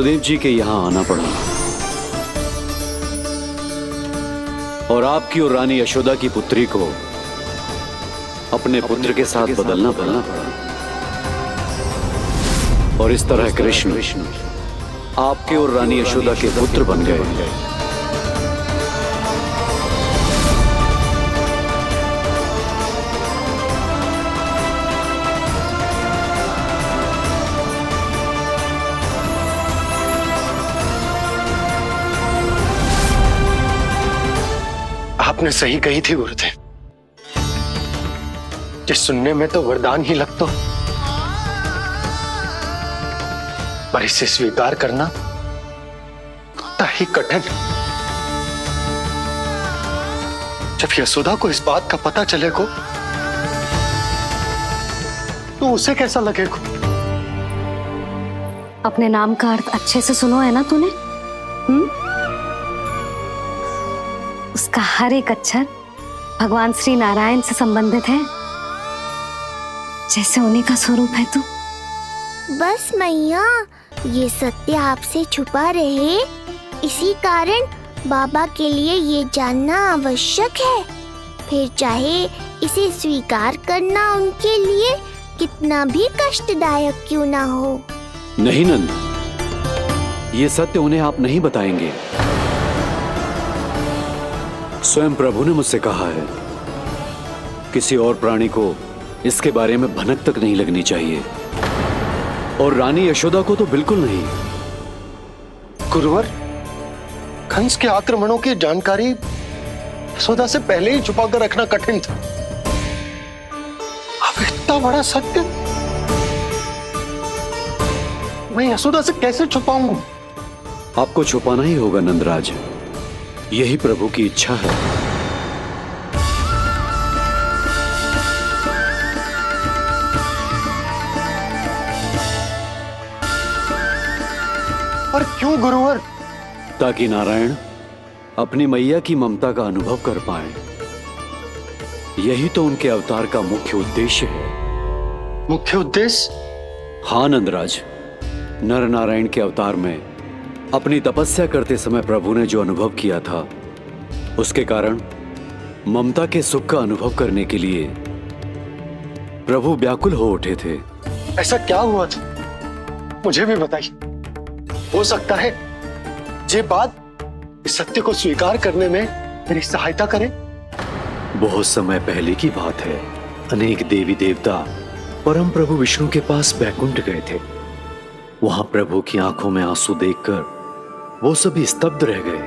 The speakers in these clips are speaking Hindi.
सुदेव जी के यहाँ आना पड़ा और आपकी और रानी यशोदा की पुत्री को अपने पुत्र के साथ बदलना पड़ा और इस तरह कृष्ण आपके और रानी यशोदा के पुत्र बन गए। आपने सही कही थी गुरुदेव, जिस सुनने में तो वरदान ही लगता, पर इसे स्वीकार करना उतना ही कठिन। जब यशोदा को इस बात का पता चलेगा तो उसे कैसा लगेगा? अपने नाम का अर्थ अच्छे से सुनो है ना तूने? उसका हर एक अक्षर भगवान श्री नारायण से संबंधित है, जैसे उन्हीं का स्वरूप है तू। बस मैया, ये सत्य आपसे छुपा रहे, इसी कारण बाबा के लिए ये जानना आवश्यक है। फिर चाहे इसे स्वीकार करना उनके लिए कितना भी कष्टदायक क्यों ना हो। नहीं नंद, ये सत्य उन्हें आप नहीं बताएंगे। स्वयं प्रभु ने मुझसे कहा है, किसी और प्राणी को इसके बारे में भनक तक नहीं लगनी चाहिए, और रानी यशोदा को तो बिल्कुल नहीं। गुरुवर, कंस के आक्रमणों की जानकारी यशोदा से पहले ही छुपाकर रखना कठिन था। अब इतना बड़ा सत्य मैं यशोदा से कैसे छुपाऊंगा? आपको छुपाना ही होगा नंदराज, यही प्रभु की इच्छा है। पर क्यों गुरुवर? ताकि नारायण अपनी मैया की ममता का अनुभव कर पाए। यही तो उनके अवतार का मुख्य उद्देश्य है। मुख्य उद्देश्य? हाँ नंदराज, नर नारायण के अवतार में अपनी तपस्या करते समय प्रभु ने जो अनुभव किया था, उसके कारण ममता के सुख का अनुभव करने के लिए प्रभु व्याकुल हो उठे थे। ऐसा क्या हुआ था, मुझे भी बताइए। हो सकता है ये बात इस सत्य को स्वीकार करने में मेरी सहायता करे। बहुत समय पहले की बात है, अनेक देवी देवता परम प्रभु विष्णु के पास बैकुंठ गए थे। वहां प्रभु की आंखों में आंसू देखकर वो सभी स्तब्ध रह गए।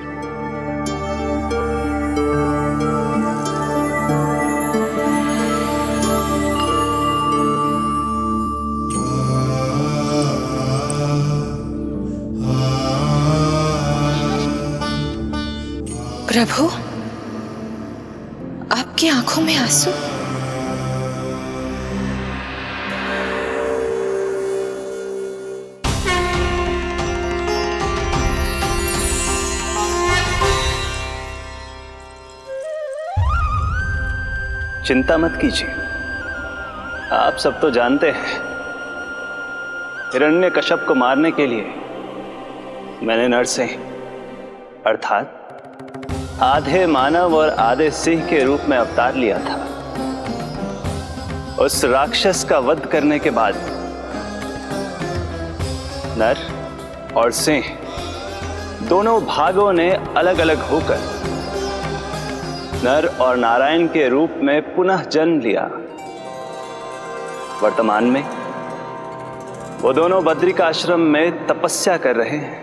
प्रभु, आपकी आंखों में आंसू? चिंता मत कीजिए, आप सब तो जानते हैं, हिरण्यकश्यप को मारने के लिए मैंने नरसिंह अर्थात आधे मानव और आधे सिंह के रूप में अवतार लिया था। उस राक्षस का वध करने के बाद नर और सिंह दोनों भागों ने अलग अलग होकर नर और नारायण के रूप में पुनः जन्म लिया। वर्तमान में वो दोनों बद्रिकाश्रम में तपस्या कर रहे हैं।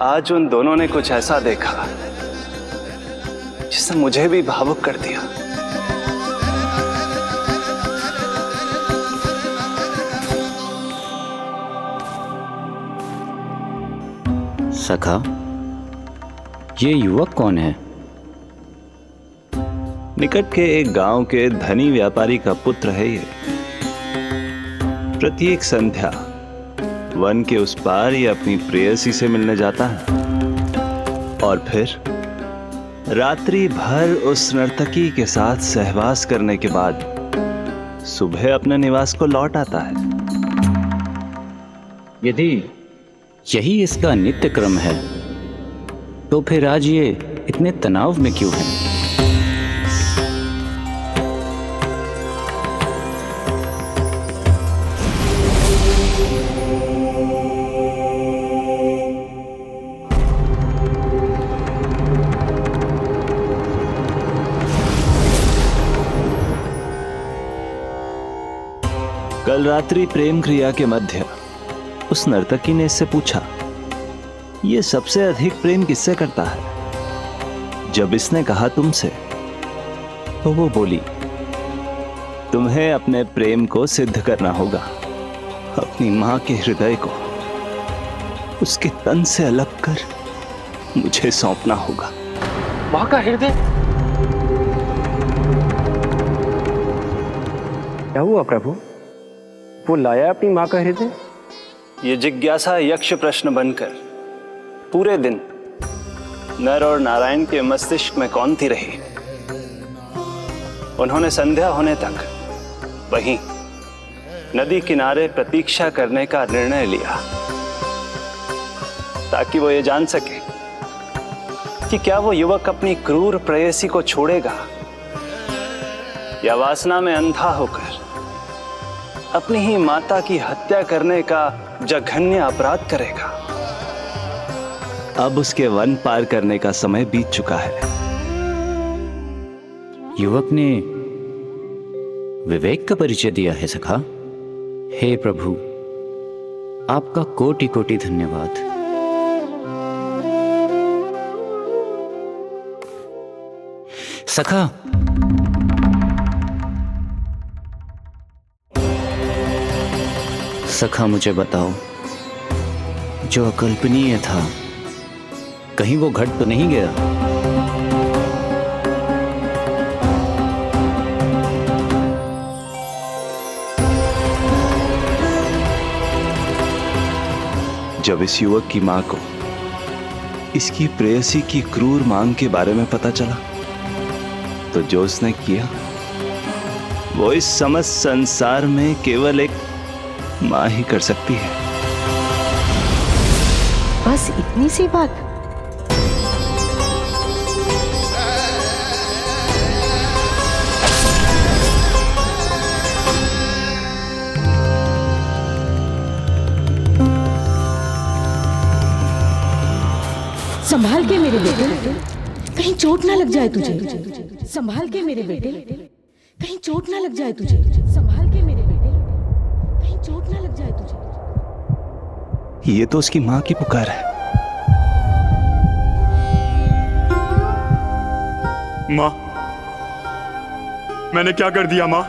आज उन दोनों ने कुछ ऐसा देखा जिसने मुझे भी भावुक कर दिया। सखा, ये युवक कौन है? निकट के एक गांव के धनी व्यापारी का पुत्र है ये। प्रत्येक संध्या वन के उस पार ये अपनी प्रेयसी से मिलने जाता है और फिर रात्रि भर उस नर्तकी के साथ सहवास करने के बाद सुबह अपने निवास को लौट आता है। यदि यही इसका नित्य क्रम है तो फिर आज ये इतने तनाव में क्यों है? कल रात्रि प्रेम क्रिया के मध्य उस नर्तकी ने इससे पूछा, ये सबसे अधिक प्रेम किससे करता है? जब इसने कहा तुमसे, तो वो बोली, तुम्हें अपने प्रेम को सिद्ध करना होगा। अपनी मां के हृदय को उसके तन से अलग कर मुझे सौंपना होगा। माँ का हृदय? क्या हुआ प्रभु? वो लाया अपनी माँ का हृदय? ये जिज्ञासा यक्ष प्रश्न बनकर पूरे दिन नर और नारायण के मस्तिष्क में कौंधती रही। उन्होंने संध्या होने तक वहीं नदी किनारे प्रतीक्षा करने का निर्णय लिया, ताकि वो ये जान सके कि क्या वो युवक अपनी क्रूर प्रेयसी को छोड़ेगा या वासना में अंधा होकर अपनी ही माता की हत्या करने का जघन्य अपराध करेगा। अब उसके वन पार करने का समय बीत चुका है। युवक ने विवेक का परिचय दिया है सखा। हे प्रभु, आपका कोटि कोटि धन्यवाद। सखा, सखा मुझे बताओ, जो अकल्पनीय था कहीं वो घट तो नहीं गया? जब इस युवक की मां को इसकी प्रेयसी की क्रूर मांग के बारे में पता चला, तो जो उसने किया वो इस समस्त संसार में केवल एक मां ही कर सकती है। बस इतनी सी बात? संभाल के मेरे बेटे, कहीं चोट ना लग जाए तुझे। संभाल के मेरे बेटे, कहीं चोट ना लग जाए तुझे। संभाल के मेरे बेटे, कहीं चोट ना लग जाए तुझे। ये तो उसकी मां की पुकार है। मां, मैंने क्या कर दिया मां?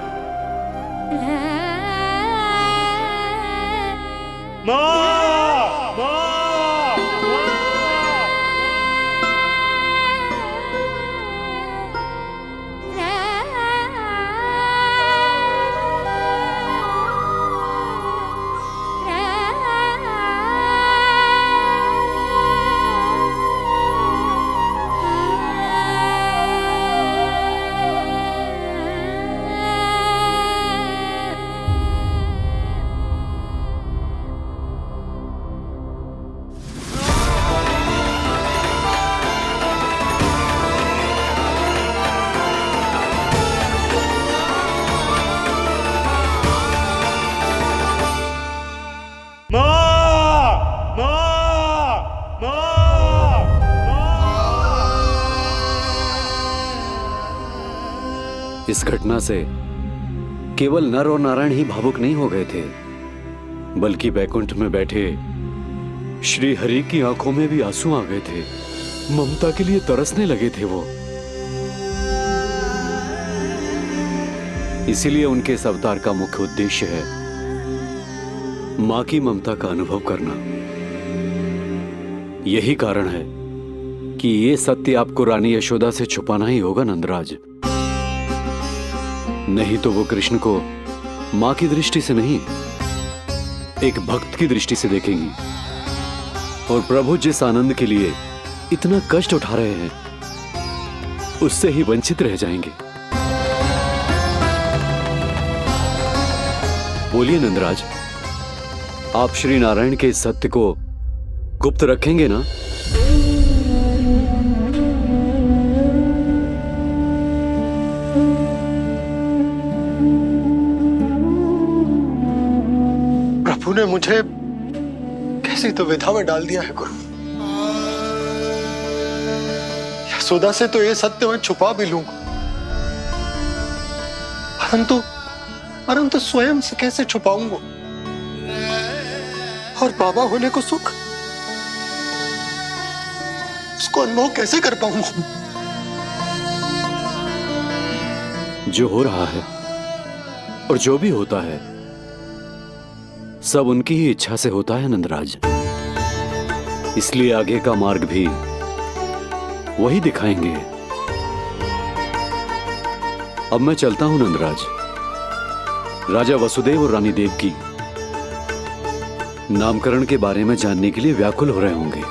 मां! इस घटना से केवल नर और नारायण ही भावुक नहीं हो गए थे, बल्कि बैकुंठ में बैठे श्री हरि की आंखों में भी आंसू आ गए थे। ममता के लिए तरसने लगे थे वो। इसीलिए उनके इस अवतार का मुख्य उद्देश्य है मां की ममता का अनुभव करना। यही कारण है कि ये सत्य आपको रानी यशोदा से छुपाना ही होगा नंदराज। नहीं तो वो कृष्ण को मां की दृष्टि से नहीं, एक भक्त की दृष्टि से देखेंगी, और प्रभु जिस आनंद के लिए इतना कष्ट उठा रहे हैं उससे ही वंचित रह जाएंगे। बोलिए नंदराज, आप श्री नारायण के इस सत्य को गुप्त रखेंगे ना? प्रभु ने मुझे कैसी दुविधा में डाल दिया है गुरु। यशोदा से तो ये सत्य मैं छुपा भी लूंगा, परंतु स्वयं से कैसे छुपाऊंगा? और बाबा होने को सुख, उसको अनुभव कैसे कर पाऊंगा? जो हो रहा है और जो भी होता है सब उनकी ही इच्छा से होता है नंदराज। इसलिए आगे का मार्ग भी वही दिखाएंगे। अब मैं चलता हूं नंदराज। राजा वसुदेव और रानी देवकी नामकरण के बारे में जानने के लिए व्याकुल हो रहे होंगे।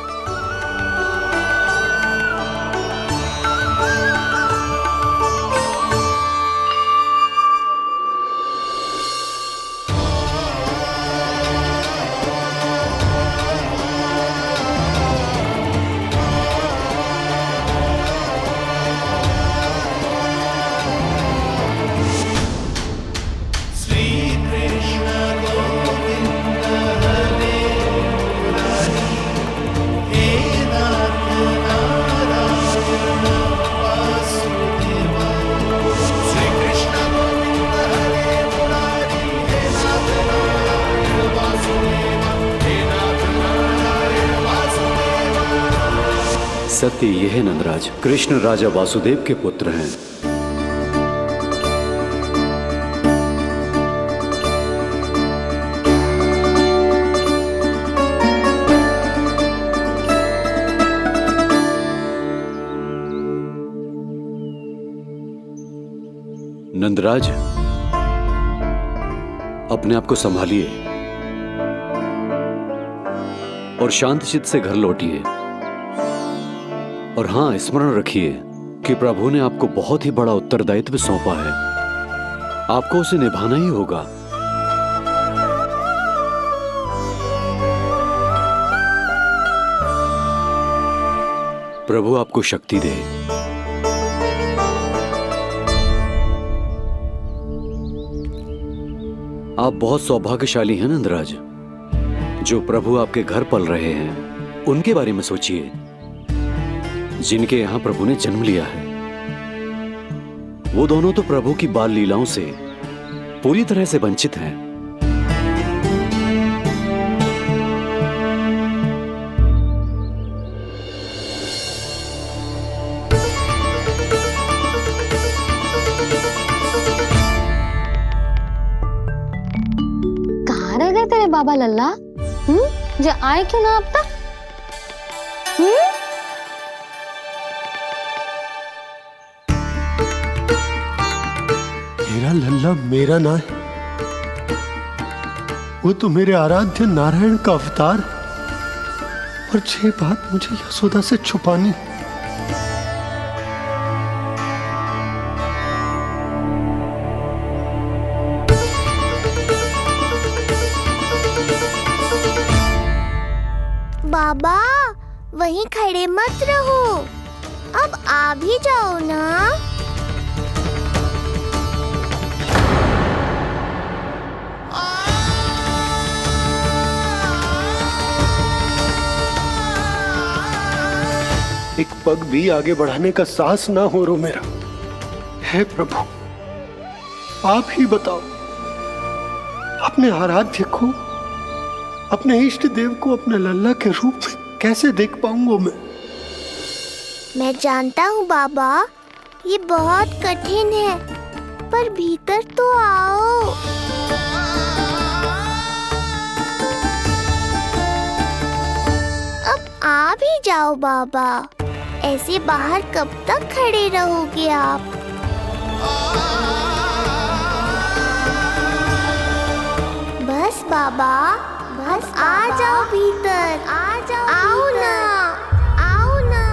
सत्य ये है नंदराज, कृष्ण राजा वासुदेव के पुत्र हैं। नंदराज, अपने आप को संभालिए और शांत चित्त से घर लौटिए। और हां, स्मरण रखिए कि प्रभु ने आपको बहुत ही बड़ा उत्तरदायित्व सौंपा है, आपको उसे निभाना ही होगा। प्रभु आपको शक्ति दे। आप बहुत सौभाग्यशाली हैं नंदराज, जो प्रभु आपके घर पल रहे हैं। उनके बारे में सोचिए जिनके यहां प्रभु ने जन्म लिया है। वो दोनों तो प्रभु की बाल लीलाओं से पूरी तरह से वंचित हैं। कहाँ रह गए तेरे बाबा लल्ला? जो आए क्यों ना अब तक? मेरा लल्ला मेरा ना है, वो तो मेरे आराध्य नारायण का अवतार है। और ये बात मुझे यशोदा से छुपानी। बाबा वहीं खड़े मत रहो, अब आ भी जाओ ना। एक पग भी आगे बढ़ाने का साहस ना हो रो मेरा। हे प्रभु, आप ही बताओ, अपने आराध्य को, अपने इष्ट देव को अपने लल्ला के रूप में कैसे देख पाऊंगा मैं जानता हूँ बाबा, ये बहुत कठिन है, पर भीतर तो आओ। अब आ भी जाओ बाबा, ऐसे बाहर कब तक खड़े रहोगे आप? बस बाबा, बस आ जाओ भीतर, आ जाओ, आओ ना, आओ ना।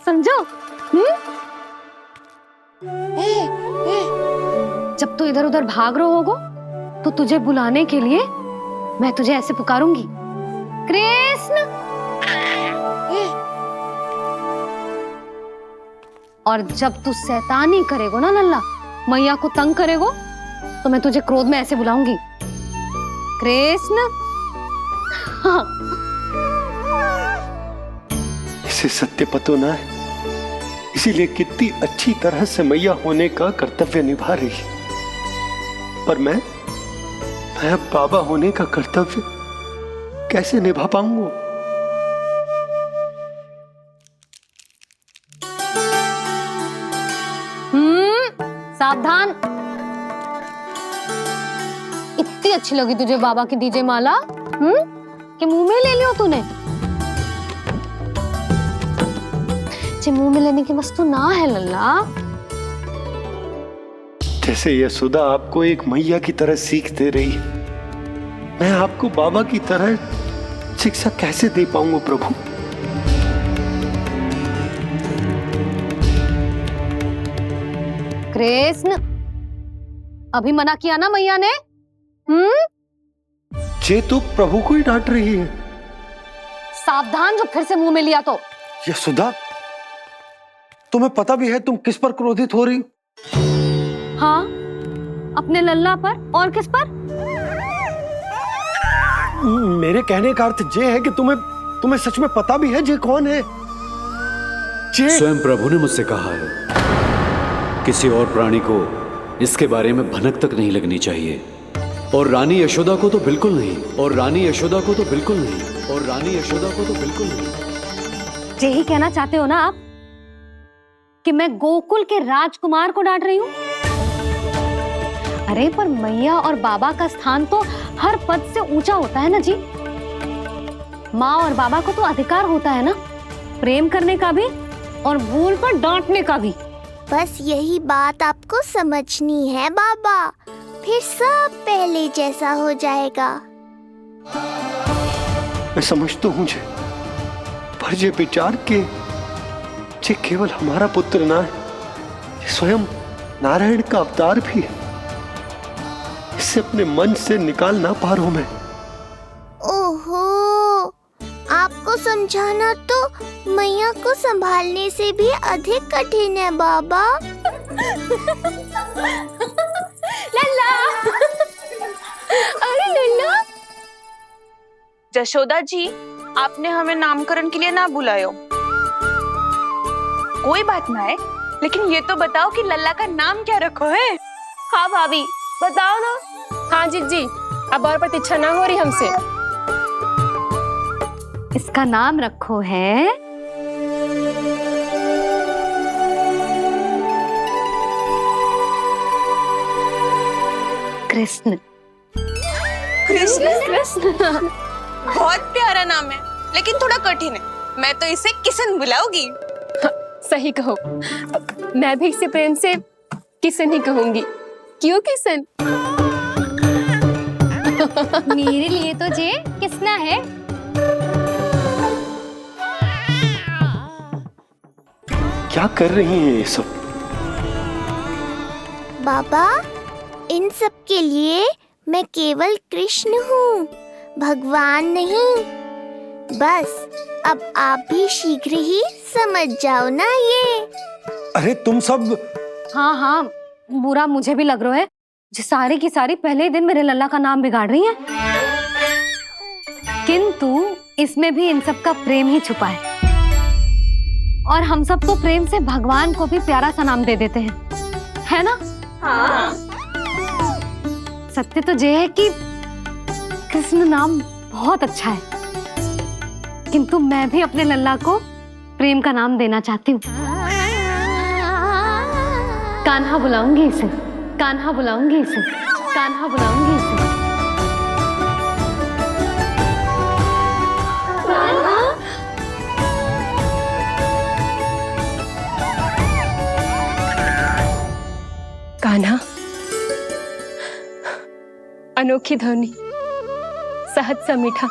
समझो? जब तू इधर उधर भाग रहा होगो तो तुझे बुलाने के लिए मैं तुझे ऐसे पुकारूंगी, कृष्ण। और जब तू शैतानी करेगो ना लल्ला, मैया को तंग करेगो, तो मैं तुझे क्रोध में ऐसे बुलाऊंगी, कृष्ण। हाँ। इसे सत्य पतो ना है, इसीलिए कितनी अच्छी तरह से मैया होने का कर्तव्य निभा रही है। पर मैं अब बाबा होने का कर्तव्य कैसे निभा पाऊंगा? सावधान। इतनी अच्छी लगी तुझे बाबा की दीजे माला, कि मुंह में ले लियो तूने? मुंह में लेने की वस्तु ना है लल्ला। जैसे यशोदा आपको एक मैया की तरह सीख दे रही है, मैं आपको बाबा की तरह शिक्षा कैसे दे पाऊंगा प्रभु? कृष्ण, अभी मना किया ना मैया ने? ये तो प्रभु को ही डांट रही है। सावधान, जो फिर से मुंह में लिया तो। यशोदा, तुम्हें पता भी है तुम किस पर क्रोधित हो रही? हाँ, अपने लल्ला पर। और किस पर? मेरे कहने का अर्थ ये है कि तुम्हें सच में पता भी है ये कौन है? स्वयं प्रभु ने मुझसे कहा है, किसी और प्राणी को इसके बारे में भनक तक नहीं लगनी चाहिए। और रानी यशोदा को तो बिल्कुल नहीं, और रानी यशोदा को तो बिल्कुल नहीं, और रानी यशोदा को तो बिल्कुल नहीं। यही कहना चाहते हो ना आप कि मैं गोकुल के राजकुमार को डांट रही हूँ? अरे पर मैया और बाबा का स्थान तो हर पद से ऊंचा होता है ना जी। माँ और बाबा को तो अधिकार होता है ना प्रेम करने का भी और भूल पर डांटने का भी। बस यही बात आपको समझनी है बाबा, फिर सब पहले जैसा हो जाएगा। मैं समझ तो हूँ, पर ये विचार के ये केवल हमारा पुत्र ना है, ये स्वयं नारायण का अवतार भी है। इसे अपने मन से निकाल ना पा रहा हूं मैं। ओहो, आपको समझाना तो मैया को संभालने से भी अधिक कठिन है बाबा। लल्ला, अरे लल्ला। जशोदा जी, आपने हमें नामकरण के लिए ना बुलायो। कोई बात ना है, लेकिन ये तो बताओ कि लल्ला का नाम क्या रखो है? हाँ भाभी, बताओ ना। हाँ जी, अब और प्रतीक्षा ना हो रही हमसे। इसका नाम रखो है कृष्ण। कृष्ण बहुत प्यारा नाम है, लेकिन थोड़ा कठिन है। मैं तो इसे किशन बुलाऊंगी। सही कहो, मैं भी इसे प्रेम से किशन ही कहूंगी। क्यों किशन? मेरे लिए तो जे किसना है। क्या कर रही हैं ये सब? बाबा, इन सब के लिए मैं केवल कृष्ण हूँ, भगवान नहीं। बस अब आप भी शीघ्र ही समझ जाओ ना ये। अरे तुम सब। हाँ, बुरा मुझे भी लग रहा है, जो सारी की सारी पहले ही दिन मेरे लल्ला का नाम बिगाड़ रही हैं। किंतु इसमें भी इन सब का प्रेम ही छुपा है, और हम सब तो प्रेम से भगवान को भी प्यारा सा नाम दे देते हैं, है ना? हाँ। सत्य तो ये है कि कृष्ण नाम बहुत अच्छा है, किंतु मैं भी अपने लल्ला को प्रेम का नाम देना चाहती हूँ। कान्हा बुलाऊंगी इसे, कान्हा बुलाऊंगी इसे, कान्हा बुलाऊंगी इसे। कान्हा, अनोखी ध्वनि, सहज सा मीठा।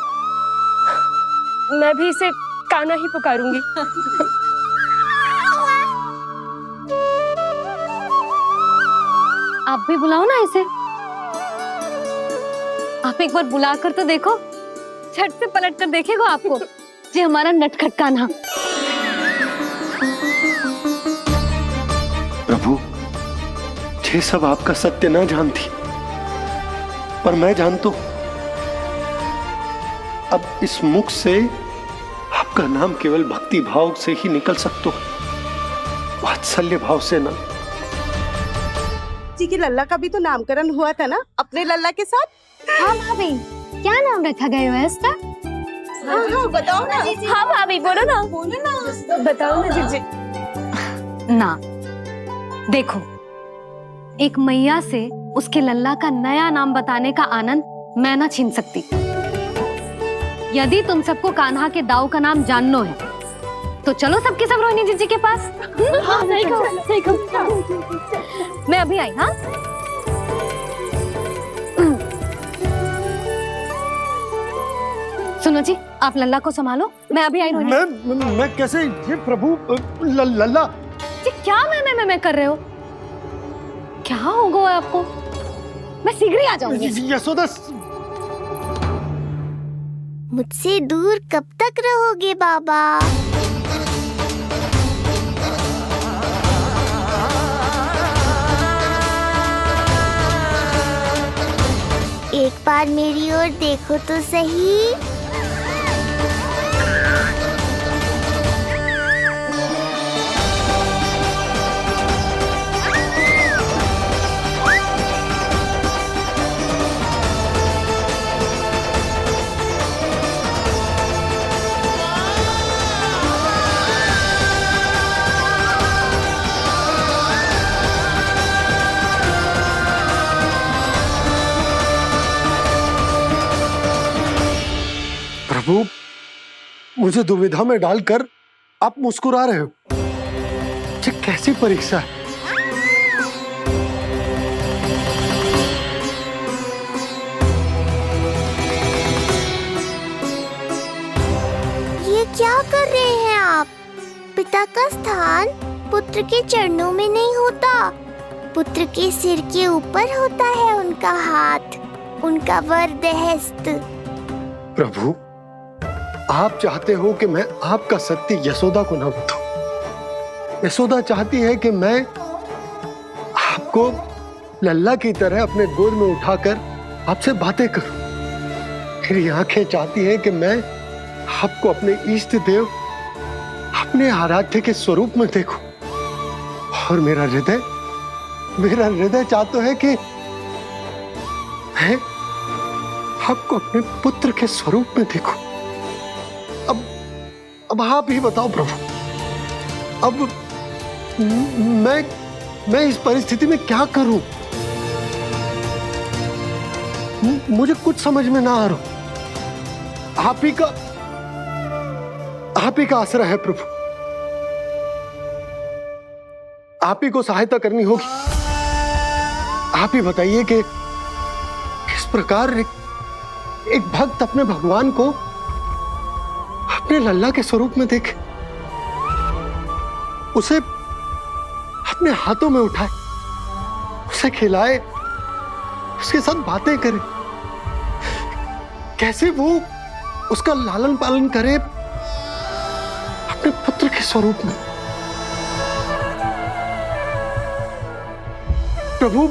मैं भी इसे कान्हा ही पुकारूंगी। आप भी बुलाओ ना इसे। आप एक बार बुलाकर तो देखो, झट से पलट कर देखेगा आपको जी हमारा नटखट कान्हा। प्रभु, ये सब आपका सत्य ना जानती, पर मैं जानता हूं अब इस मुख से आपका नाम केवल भक्ति भाव से ही निकल सकता है, वात्सल्य भाव से ना। जी की लल्ला का भी तो नामकरण हुआ था ना अपने लल्ला के साथ। हाँ भाभी, क्या नाम रखा गया है इसका? हाँ, बताओ ना। हाँ भाभी, बोलो ना। बताओ ना जीजी। ना देखो, एक मैया से उसके लल्ला का नया नाम बताने का आनंद मैं ना छीन सकती। यदि तुम सबको कान्हा के दाऊ का नाम जानना है तो चलो सबके सब रोहिणी जीजी के पास। हाँ, सही कहो। मैं अभी आई। हाँ, सुनो जी, आप लल्ला को संभालो, मैं अभी आई। रोहिणी, मैं कैसे? ये प्रभु, लल्ला जी क्या मैं कर रहे हो? क्या हो गया आपको? मैं शीघ्र ही आ जाऊंगी। यशोदा, मुझसे दूर कब तक रहोगे बाबा? एक बार मेरी ओर देखो तो सही। प्रभु, मुझे दुविधा में डालकर आप मुस्कुरा रहे हो। ये कैसी परीक्षा है? ये क्या कर रहे हैं आप? पिता का स्थान पुत्र के चरणों में नहीं होता, पुत्र के सिर के ऊपर होता है उनका हाथ, उनका वरद हस्त। प्रभु, आप चाहते हो कि मैं आपका सत्य यशोदा को ना बताऊं। यशोदा चाहती है कि मैं आपको लल्ला की तरह अपने गोद में उठाकर आपसे बातें करूं। मेरी आंखें चाहती हैं कि मैं आपको अपने इष्ट देव, अपने आराध्य के स्वरूप में देखूं। और मेरा हृदय चाहता है कि मैं आपको अपने पुत्र के स्वरूप में देखूं। अब आप ही बताओ प्रभु, अब मैं इस परिस्थिति में क्या करूं? मुझे कुछ समझ में ना आ रहा। आप ही का आश्रय है प्रभु, आप ही को सहायता करनी होगी। आप ही बताइए कि किस प्रकार एक भक्त अपने भगवान को अपने लल्ला के स्वरूप में देखे, उसे अपने हाथों में उठाए, उसे खिलाए, उसके साथ बातें करे, कैसे वो उसका लालन पालन करे अपने पुत्र के स्वरूप में। प्रभु,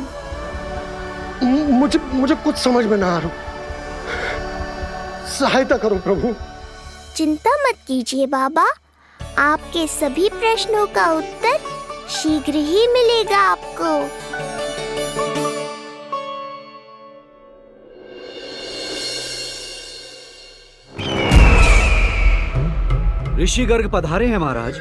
मुझे कुछ समझ में ना आ रहा। सहायता करो प्रभु। चिंता मत कीजिए बाबा, आपके सभी प्रश्नों का उत्तर शीघ्र ही मिलेगा आपको। ऋषि गर्ग पधारे हैं महाराज।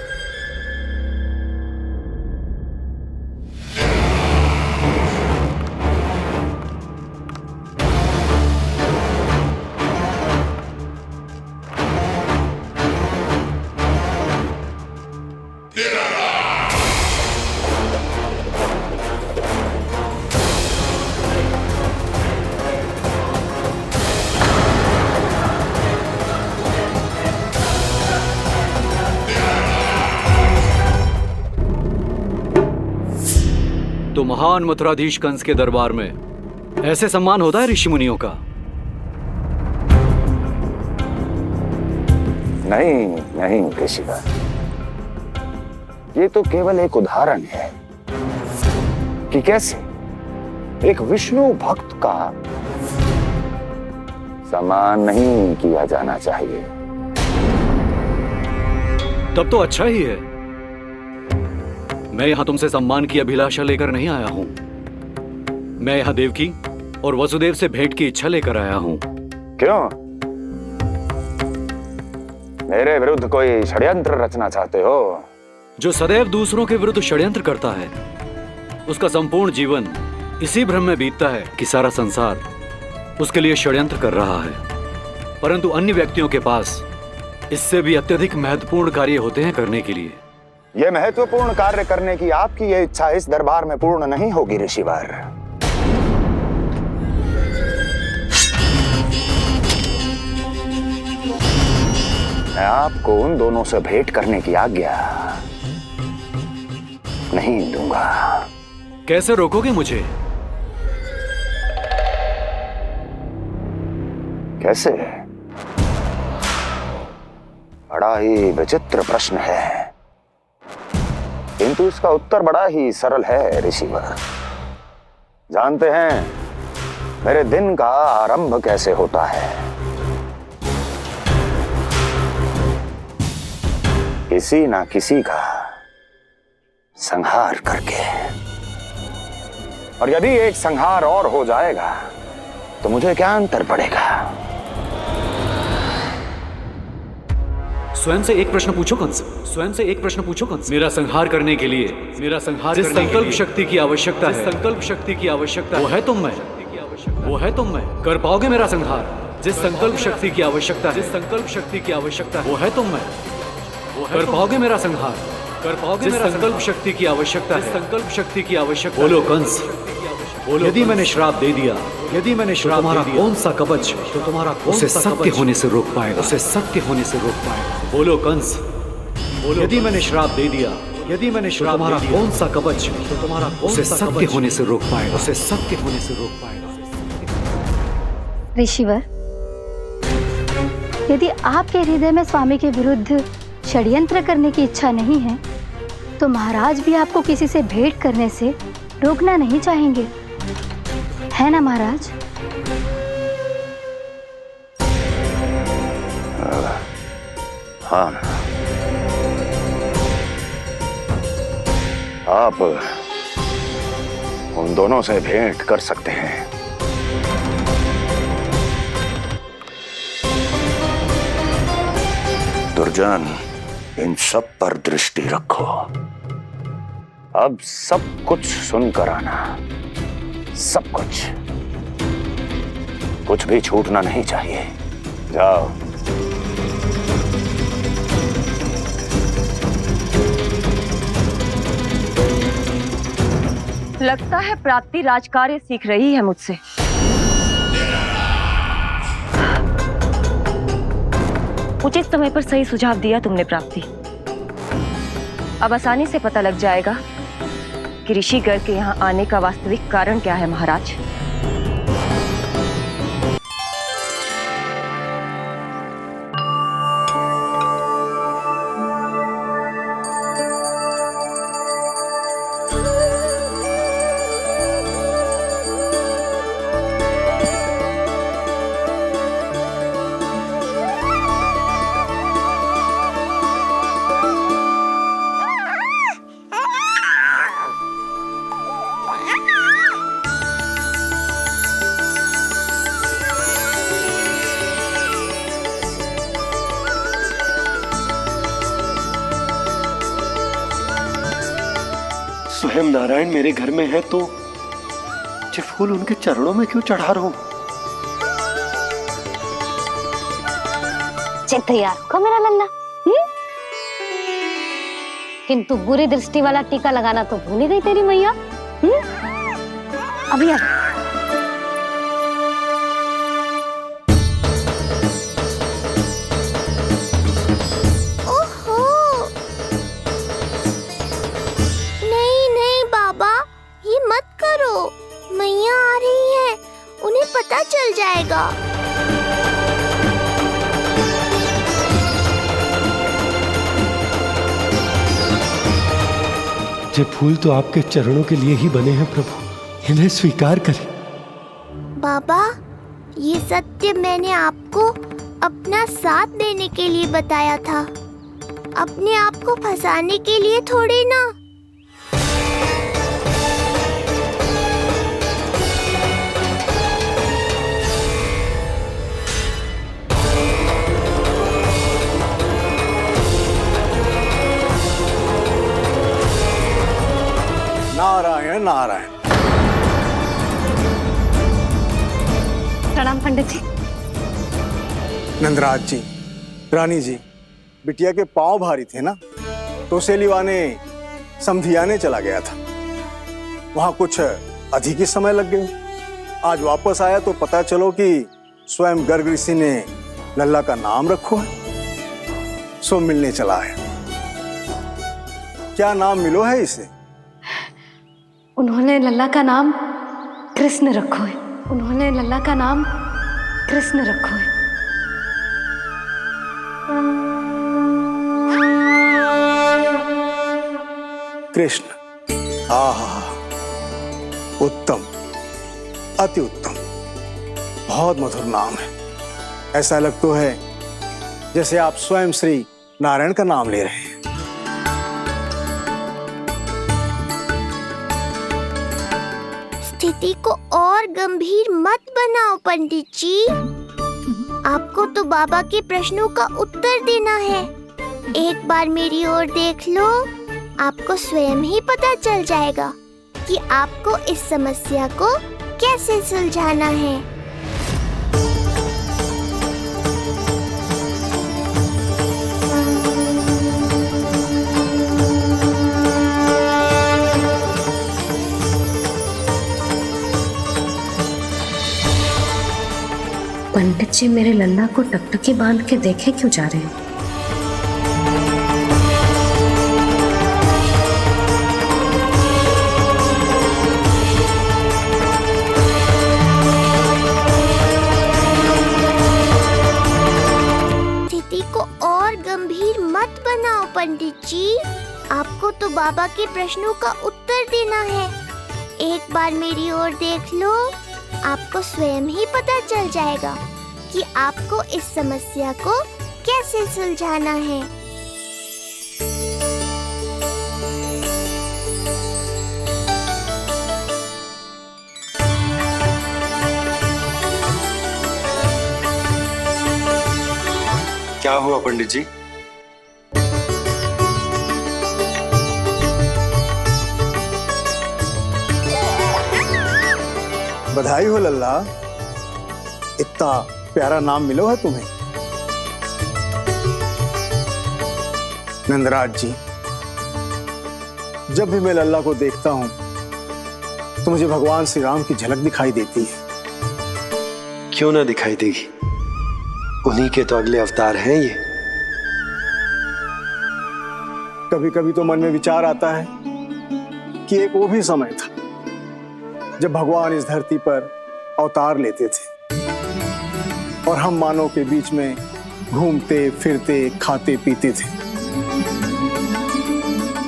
परंतु महान मथुराधीश कंस के दरबार में ऐसे सम्मान होता है ऋषि मुनियों का? नहीं नहीं ऋषिवर, ये तो केवल एक उदाहरण है कि कैसे एक विष्णु भक्त का सम्मान नहीं किया जाना चाहिए। तब तो अच्छा ही है। मैं यहां तुमसे सम्मान की अभिलाषा लेकर नहीं आया हूं। मैं यहां देवकी और वसुदेव से भेंट की इच्छा लेकर आया हूं। क्यों? मेरे विरुद्ध कोई षड्यंत्र रचना चाहते हो? जो सदैव दूसरों के विरुद्ध षड्यंत्र करता है, उसका संपूर्ण जीवन इसी भ्रम में बीतता है कि सारा संसार उसके लिए षड्यंत्र कर रहा है। परंतु अन्य व्यक्तियों के पास इससे भी अत्यधिक महत्वपूर्ण कार्य होते हैं करने के लिए। यह महत्वपूर्ण कार्य करने की आपकी यह इच्छा इस दरबार में पूर्ण नहीं होगी ऋषिवर। मैं आपको उन दोनों से भेंट करने की आज्ञा नहीं दूंगा। कैसे रोकोगे मुझे? कैसे? बड़ा ही विचित्र प्रश्न है, किंतु इसका उत्तर बड़ा ही सरल है ऋषिवर। जानते हैं मेरे दिन का आरंभ कैसे होता है? किसी ना किसी का संहार करके। और यदि एक संहार और हो जाएगा तो मुझे क्या अंतर पड़ेगा? स्वयं से एक प्रश्न पूछो कंस। स्वयं से एक प्रश्न पूछो कंस। मेरा संहार करने के लिए, जिस संकल्प शक्ति की आवश्यकता है, संकल्प शक्ति की आवश्यकता वो है तुम में, वो है तुम में। कर पाओगे मेरा संहार? जिस संकल्प शक्ति की आवश्यकता है, जिस संकल्प शक्ति की आवश्यकता वो है तुम में, कर पाओगे मेरा संहार? कर पाओगे मेरा संकल्प शक्ति की आवश्यकता है, संकल्प शक्ति की आवश्यकता। बोलो कंस, बोलो। यदि मैंने श्राप दे दिया, यदि मैंने श्राप दे दिया, कौन सा कवच तो तुम्हारा उसे सत्य होने से रोक पाएगा? उसे सत्य होने से रोक पाएगा? बोलो कंस, बोलो। यदि मैंने श्राप दे दिया, यदि मैंने श्राप दे दिया, कौन सा कवच तो तुम्हारा उसे सत्य होने से रोक पाएगा? उसे सत्य होने से रोक पाएगा? ऋषिवर, यदि आपके हृदय में स्वामी के विरुद्ध षड्यंत्र करने की इच्छा नहीं है, तो महाराज भी आपको किसी से भेंट करने से रोकना नहीं चाहेंगे, है ना महाराज? हाँ, आप उन दोनों से भेंट कर सकते हैं। दुर्जन, इन सब पर दृष्टि रखो। अब सब कुछ सुनकर आना, सब कुछ भी छूटना नहीं चाहिए। जाओ। लगता है प्राप्ति राजकार्य सीख रही है मुझसे। उचित समय पर सही सुझाव दिया तुमने प्राप्ति। अब आसानी से पता लग जाएगा कि ऋषिगढ़ के यहाँ आने का वास्तविक कारण क्या है महाराज। स्वयं नारायण मेरे घर में है तो ये फूल उनके चरणों में क्यों चढ़ा रहा हूं? तैयार होगा मेरा लल्ला। किंतु बुरी दृष्टि वाला टीका लगाना तो भूल ही गई तेरी मैया। अभी जाएगा। ये फूल तो आपके चरणों के लिए ही बने हैं प्रभु, इन्हें स्वीकार करें। बाबा, ये सत्य मैंने आपको अपना साथ देने के लिए बताया था, अपने आप को फंसाने के लिए थोड़ी ना। नारायण नारायण। प्रणाम पंडित जी। नंदराज जी, रानी जी, बिटिया के पांव भारी थे ना, तो उसे लिवाने समधियाने चला गया था। वहां कुछ अधिक ही समय लग गया। आज वापस आया तो पता चलो कि स्वयं गर्ग ऋषि ने लल्ला का नाम रखो है, सो मिलने चला है। क्या नाम मिलो है इसे? उन्होंने लल्ला का नाम कृष्ण रखो है। उन्होंने लल्ला का नाम कृष्ण रखो है। कृष्ण, आहा, उत्तम, अति उत्तम, बहुत मधुर नाम है। ऐसा लगता है जैसे आप स्वयं श्री नारायण का नाम ले रहे हैं। स्थिति को और गंभीर मत बनाओ पंडित जी। आपको तो बाबा के प्रश्नों का उत्तर देना है। एक बार मेरी ओर देख लो, आपको स्वयं ही पता चल जाएगा कि आपको इस समस्या को कैसे सुलझाना है। पंडित जी मेरे लल्ला को टकटकी बांध के देखे क्यों जा रहे हैं? स्थिति को और गंभीर मत बनाओ पंडित जी। आपको तो बाबा के प्रश्नों का उत्तर देना है। एक बार मेरी ओर देख लो, आपको स्वयं ही पता चल जाएगा कि आपको इस समस्या को कैसे सुलझाना है। क्या हुआ पंडित जी? बधाई हो लल्ला, इतना प्यारा नाम मिलो है तुम्हें। नंदराज जी, जब भी मैं लल्ला को देखता हूं तो मुझे भगवान श्री राम की झलक दिखाई देती है। क्यों ना दिखाई देगी, उन्हीं के तो अगले अवतार हैं ये। कभी कभी तो मन में विचार आता है कि एक वो भी समय था जब भगवान इस धरती पर अवतार लेते थे और हम मानव के बीच में घूमते फिरते खाते पीते थे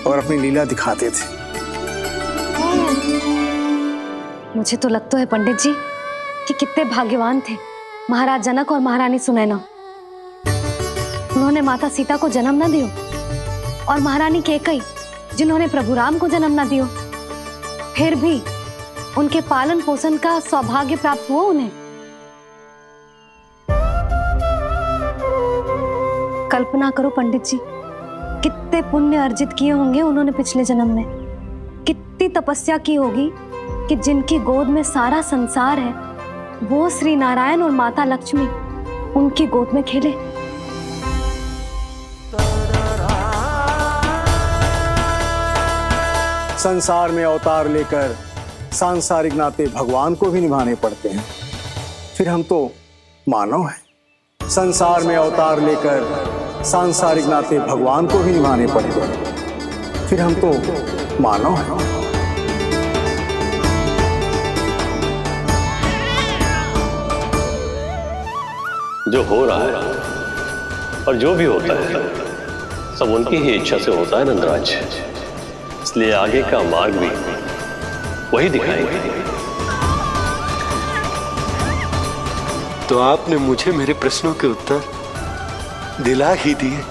और अपनी लीला दिखाते थे। मुझे तो लगता है पंडित जी कि कितने भाग्यवान थे महाराज जनक और महारानी सुनैना। उन्होंने माता सीता को जन्म न दियो और महारानी कैकई जिन्होंने प्रभु राम को जन्म न दियो, फिर भी उनके पालन पोषण का सौभाग्य प्राप्त हुआ उन्हें। कल्पना करो पंडित जी, कितने पुण्य अर्जित किए होंगे उन्होंने पिछले जन्म में, कितनी तपस्या की होगी कि जिनकी गोद में सारा संसार है वो श्री नारायण और माता लक्ष्मी उनकी गोद में खेले। संसार में अवतार लेकर सांसारिक नाते भगवान को भी निभाने पड़ते हैं, फिर हम तो मानव हैं। संसार में अवतार लेकर सांसारिक नाते भगवान को भी निभाने पड़ते हैं, फिर हम तो मानव हैं। जो हो रहा है और जो भी होता है सब उनकी ही इच्छा से होता है नंदराज, इसलिए आगे का मार्ग भी वही दिखाएंगे। तो आपने मुझे मेरे प्रश्नों के उत्तर दिला ही दिए।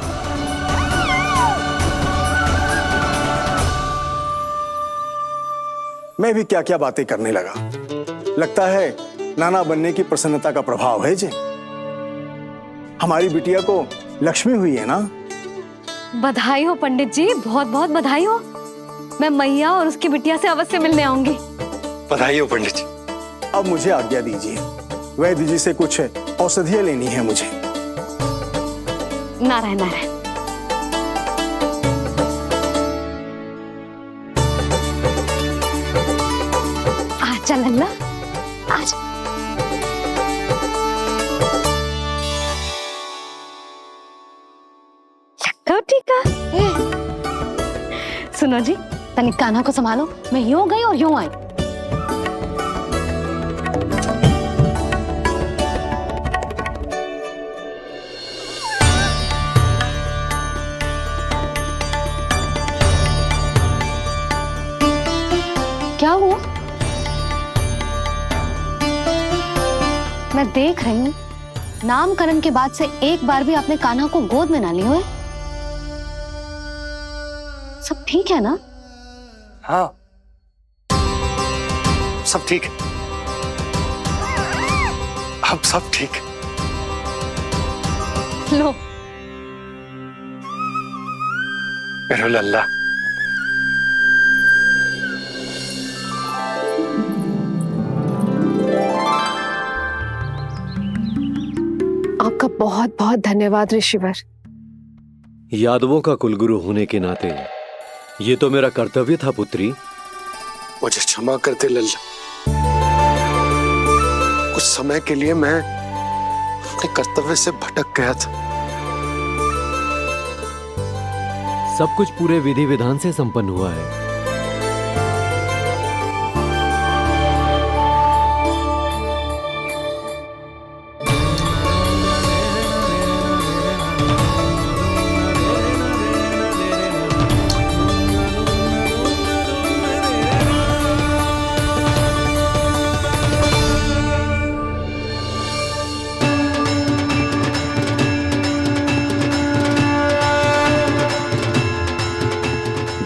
मैं भी क्या क्या बातें करने लगा। लगता है नाना बनने की प्रसन्नता का प्रभाव है जी। हमारी बिटिया को लक्ष्मी हुई है ना। बधाई हो पंडित जी, बहुत बहुत बधाई हो। मैं मैया और उसकी बिटिया से अवश्य मिलने आऊंगी। बधाई हो पंडित जी। अब मुझे आज्ञा दीजिए, वैद्य जी से कुछ औषधियां लेनी है मुझे। नारायण नारायण। आजा लल्ला, आजा। ठीक है। सुनो जी, तनिक कान्हा को संभालो, मैं यूं गई और यूं आई। क्या हुआ? मैं देख रही हूँ नामकरण के बाद से एक बार भी आपने कान्हा को गोद में ना लिया है। सब ठीक है ना? हाँ, सब ठीक है। अब सब ठीक है। लो मेरा लल्ला। आपका बहुत बहुत धन्यवाद ऋषिवर। यादवों का कुलगुरु होने के नाते ये तो मेरा कर्तव्य था पुत्री। मुझे क्षमा कर दे लल्ला। कुछ समय के लिए मैं अपने कर्तव्य से भटक गया था। सब कुछ पूरे विधि विधान से संपन्न हुआ है।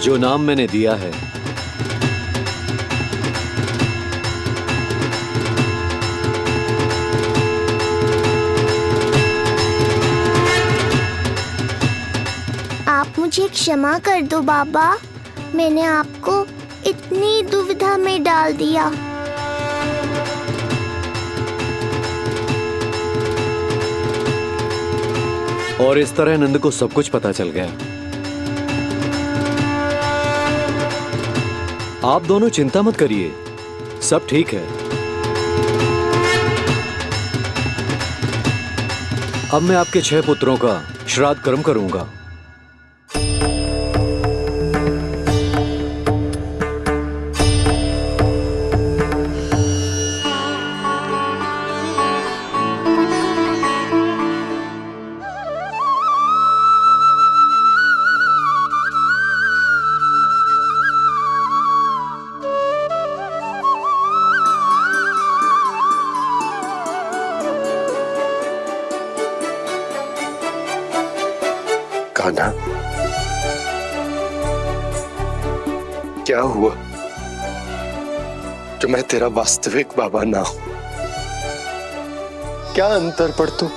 जो नाम मैंने दिया है आप मुझे क्षमा कर दो बाबा, मैंने आपको इतनी दुविधा में डाल दिया। और इस तरह नंद को सब कुछ पता चल गया। आप दोनों चिंता मत करिए, सब ठीक है। अब मैं आपके 6 पुत्रों का श्राद्ध कर्म करूंगा। कान्हा, क्या हुआ जो मैं तेरा वास्तविक बाबा ना हूं? क्या अंतर पड़ तो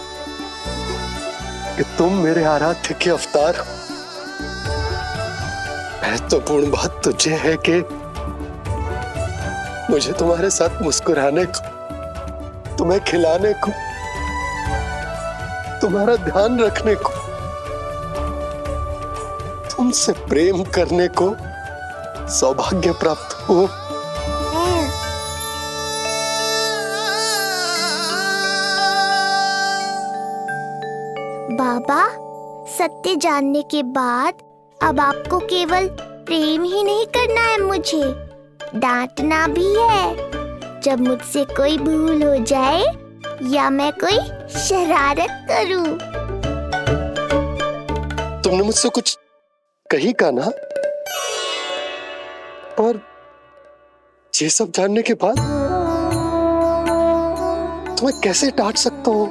कि तुम मेरे आराध्य के अवतार हो। महत्वपूर्ण बात तुझे है कि मुझे तुम्हारे साथ मुस्कुराने को, तुम्हें खिलाने को, तुम्हारा ध्यान रखने को, तुमसे प्रेम करने को सौभाग्य प्राप्त हो। बाबा, सत्य जानने के बाद अब आपको केवल प्रेम ही नहीं करना है, मुझे डांटना भी है। जब मुझसे कोई भूल हो जाए या मैं कोई शरारत करूं। तुमने मुझसे कुछ कही कान्हा, और ये सब जानने के बाद तुम्हें कैसे डांट सकता हूँ?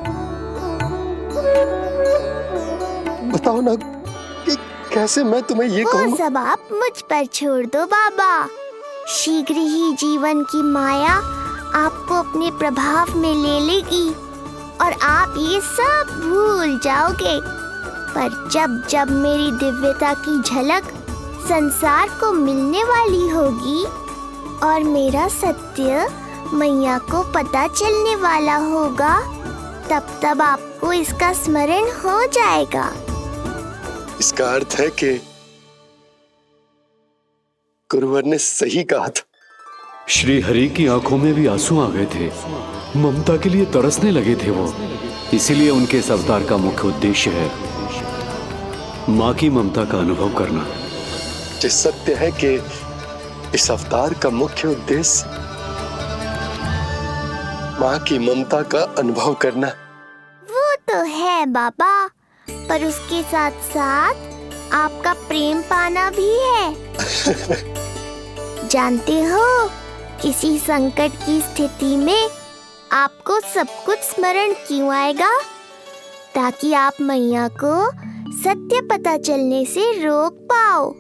बताओ ना कि कैसे मैं तुम्हें ये कहूँ। वो सब आप मुझ पर छोड़ दो बाबा। शीघ्र ही जीवन की माया आपको अपने प्रभाव में ले लेगी और आप ये सब भूल जाओगे। पर जब जब मेरी दिव्यता की झलक संसार को मिलने वाली होगी और मेरा सत्य मैया को पता चलने वाला होगा, तब तब आपको इसका स्मरण हो जाएगा। इसका अर्थ है कि गुरुवर ने सही कहा था। श्री हरि की आंखों में भी आंसू आ गए थे। ममता के लिए तरसने लगे थे वो। इसीलिए उनके इस अवतार का मुख्य उद्देश्य है माँ की ममता का अनुभव करना। जो सत्य है कि इस अवतार का मुख्य उद्देश्य माँ की ममता का अनुभव करना। वो तो है बाबा, पर उसके साथ साथ आपका प्रेम पाना भी है। जानते हो, किसी संकट की स्थिति में आपको सब कुछ स्मरण क्यों आएगा? ताकि आप मैया को सत्य पता चलने से रोक पाओ।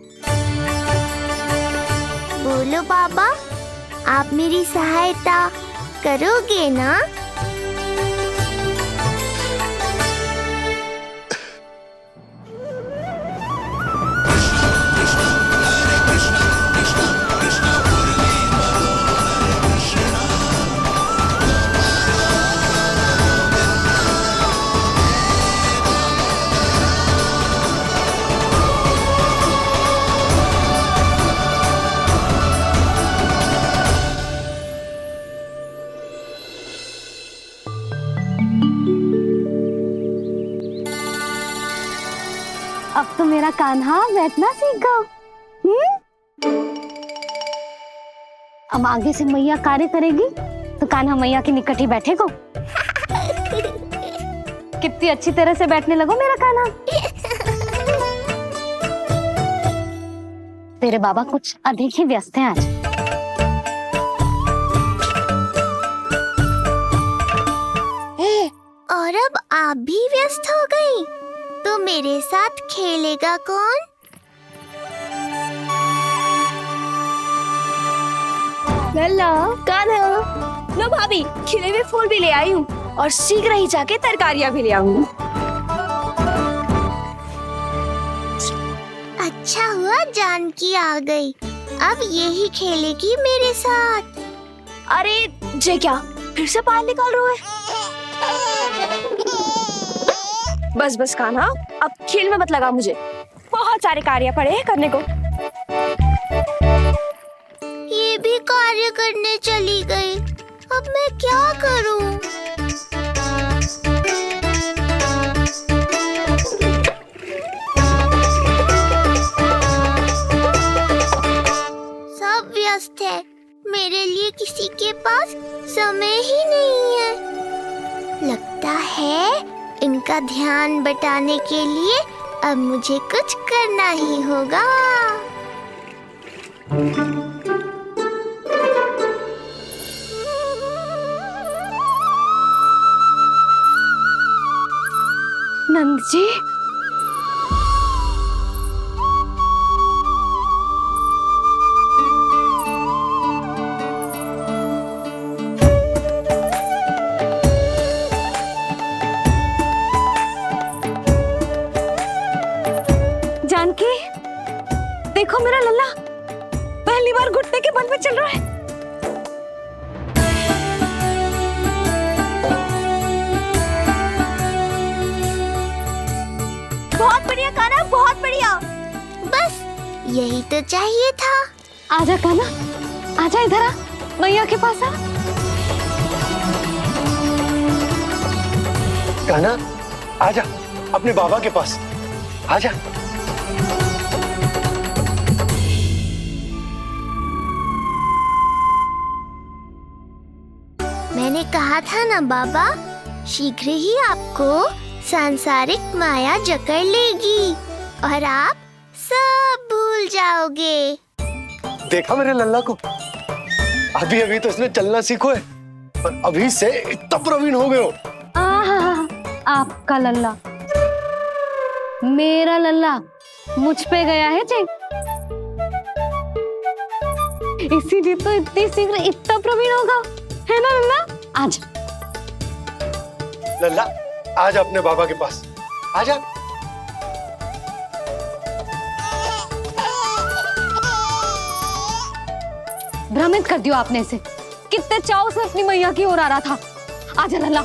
बोलो बाबा, आप मेरी सहायता करोगे ना? अब तो मेरा कान्हा बैठना सीख गया। अब आगे से मैया कार्य करेगी तो कान्हा मैया के निकट ही बैठेगा। कितनी अच्छी तरह से बैठने लगो मेरा कान्हा। तेरे बाबा कुछ अधिक ही व्यस्त हैं आज। और अब आप भी व्यस्त हो गई, तो मेरे साथ खेलेगा कौन? लल्ला, कान्हा, लो भाभी, खिले हुए फूल भी ले आई हूँ और शीघ्र ही जाके तरकारियाँ भी ले आऊंगी। अच्छा हुआ जानकी आ गई, अब यही खेलेगी मेरे साथ। अरे जे क्या, फिर से पाल निकाल रहे हो? बस बस कान्हा, अब खेल में मत लगा मुझे। बहुत सारे कार्य पड़े हैं करने को। ये भी कार्य करने चली गई, अब मैं क्या करूं? सब व्यस्त है, मेरे लिए किसी के पास समय ही नहीं है। लगता है इनका ध्यान बटाने के लिए अब मुझे कुछ करना ही होगा। नंद जी, जानकी, देखो मेरा लल्ला पहली बार घुटने के बल पे चल रहा है। बहुत बढ़िया कान्हा, बहुत बढ़िया। बस यही तो चाहिए था। आजा कान्हा, आजा इधर आ, मैया के पास आ। कान्हा, आजा अपने बाबा के पास, आजा। मैंने कहा था ना बाबा, शीघ्र ही आपको सांसारिक माया जकड़ लेगी और आप सब भूल जाओगे। देखा मेरे लल्ला को, अभी अभी तो इसने चलना सीखो है और अभी से इतना प्रवीण हो गए हो। आपका लल्ला, मेरा लल्ला मुझ पे गया है जी, इसीलिए तो इतनी शीघ्र इतना प्रवीण होगा, है ना लल्ला? आज लल्ला आजा अपने बाबा के पास, आजा। भ्रमित कर दिया आपने इसे, कितने चाव से अपनी मैया की ओर आ रहा था। आजा लल्ला।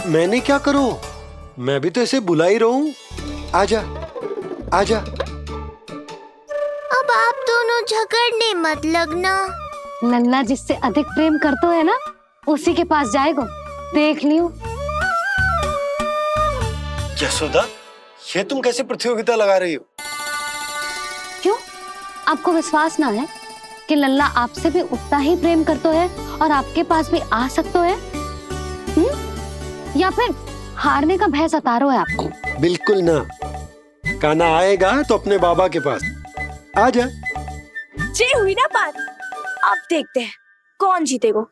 मैंने क्या करूं, मैं भी तो इसे बुला ही रहा हूं। आजा आजा। अब आप दोनों झगड़ने मत लगना। लल्ला जिससे अधिक प्रेम करते है ना, उसी के पास जाएगा, देख लियो। यशोदा, ये तुम कैसे प्रतियोगिता लगा रही हो? क्यों, आपको विश्वास ना है कि लल्ला आपसे भी उतना ही प्रेम करते है और आपके पास भी आ सकते है? या फिर हारने का भय सता रहा है आपको? बिल्कुल ना, कान्हा आएगा तो अपने बाबा के पास। आजा। जे हुई ना बात, अब देखते हैं कौन जीतेगा।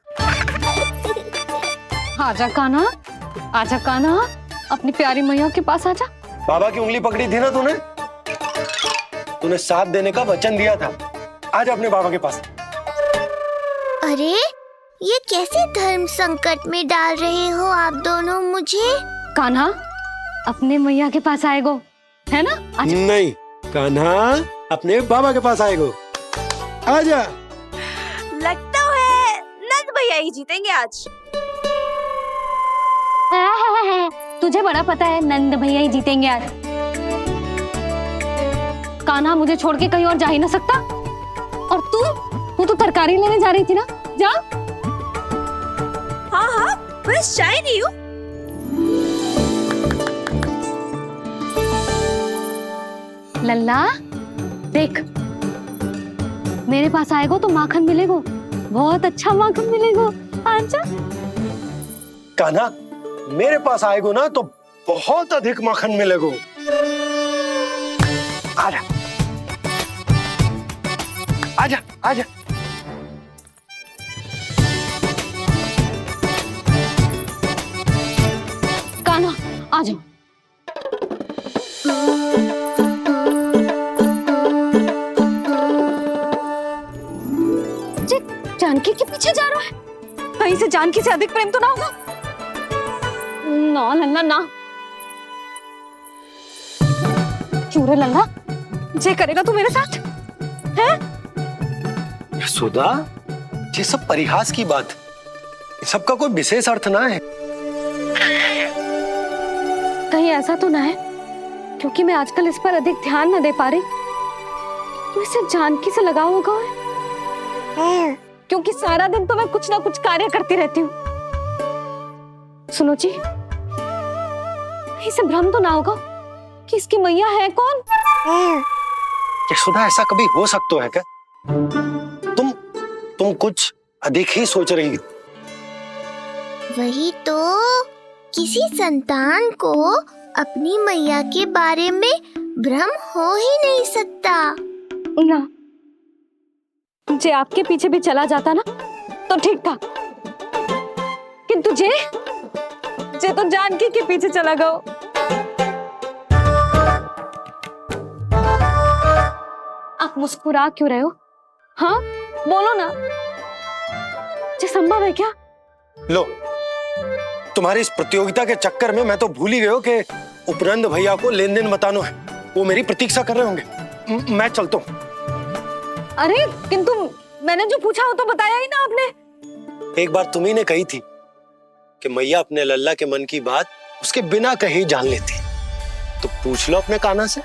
आजा कान्हा, आजा कान्हा, अपनी प्यारी मैया के पास आजा। बाबा की उंगली पकड़ी थी ना तूने, तूने साथ देने का वचन दिया था। आजा अपने बाबा के पास। अरे ये कैसे धर्म संकट में डाल रहे हो आप दोनों मुझे? कान्हा अपने मैया के पास आएगो, है ना? आजा। नहीं, कान्हा अपने बाबा के पास आएगो। आजा। लगता है नंद भैया ही जीतेंगे आज। तुझे बड़ा पता है नंद भैया ही जीतेंगे आज। कान्हा मुझे छोड़ के कहीं और जा ही ना सकता। और तू तो तरकारी लेने जा रही थी ना, जा। हाँ हाँ, बस जा ही रही हूँ। लल्ला देख, मेरे पास आएगो तो माखन मिलेगो, बहुत अच्छा माखन मिलेगो। आजा। कान्हा मेरे पास आएगो ना तो बहुत अधिक माखन मिलेगो। आजा आजा आजा। कान्हा आ जाओ। जानकी के पीछे जा रहा है, कहीं से जानकी से अधिक प्रेम तो ना होगा? ना लल्ला ना। क्यों रे लल्ला, जे करेगा तू मेरे साथ है? यशोदा, ये सब परिहास की बात, सबका कोई विशेष अर्थ ना है। कहीं ऐसा तो ना है क्योंकि मैं आजकल इस पर अधिक ध्यान न दे पा रही तो इसे जानकी से लगाव होगा है? क्योंकि सारा दिन तो मैं कुछ ना कुछ कार्य करती रहती हूँ। सुनो जी, इसे भ्रम तो ना होगा कि इसकी मैया है कौन? यशोदा, ऐसा कभी हो सकता है क्या? तुम कुछ अधिक ही सोच रही हो। वही तो, किसी संतान को अपनी मैया के बारे में भ्रम हो ही नहीं सकता ना। जे आपके पीछे भी चला जाता ना तो ठीक था, किंतु जे तो जानकी के पीछे चला गया। आप मुस्कुरा क्यों रहे हो? हाँ बोलो ना, ये संभव है क्या? लो, तुम्हारी इस प्रतियोगिता के चक्कर में मैं तो भूल ही गया कि उपनंद भैया को लेन देन बताना है। वो मेरी प्रतीक्षा कर रहे होंगे। मैं चलता हूँ। अरे किंतु मैंने जो पूछा वो तो बताया ही ना आपने। एक बार तुम्ही ने कही थी कि मैया अपने लल्ला के मन की बात उसके बिना कहीं जान लेती, तो पूछ लो अपने कान्हा से।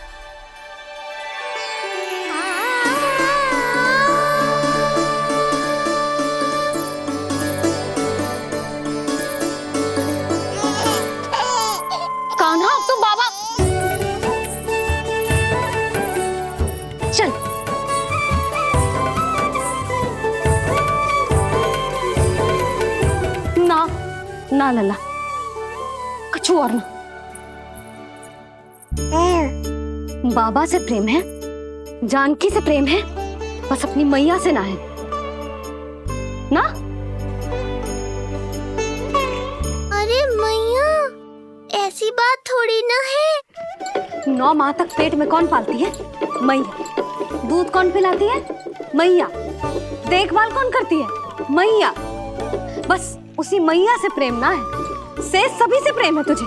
कान्हा अब तो बाबा चल। ना ना लल्ला, कछु और ना। बाबा से प्रेम है, जानकी से प्रेम है, बस अपनी मैया से ना है ना। अरे मैया, ऐसी बात थोड़ी ना है। 9 माह तक पेट में कौन पालती है? मैया। दूध कौन पिलाती है? मैया। देखभाल कौन करती है? मैया। बस उसी मैया से प्रेम ना है, से सभी से प्रेम है तुझे।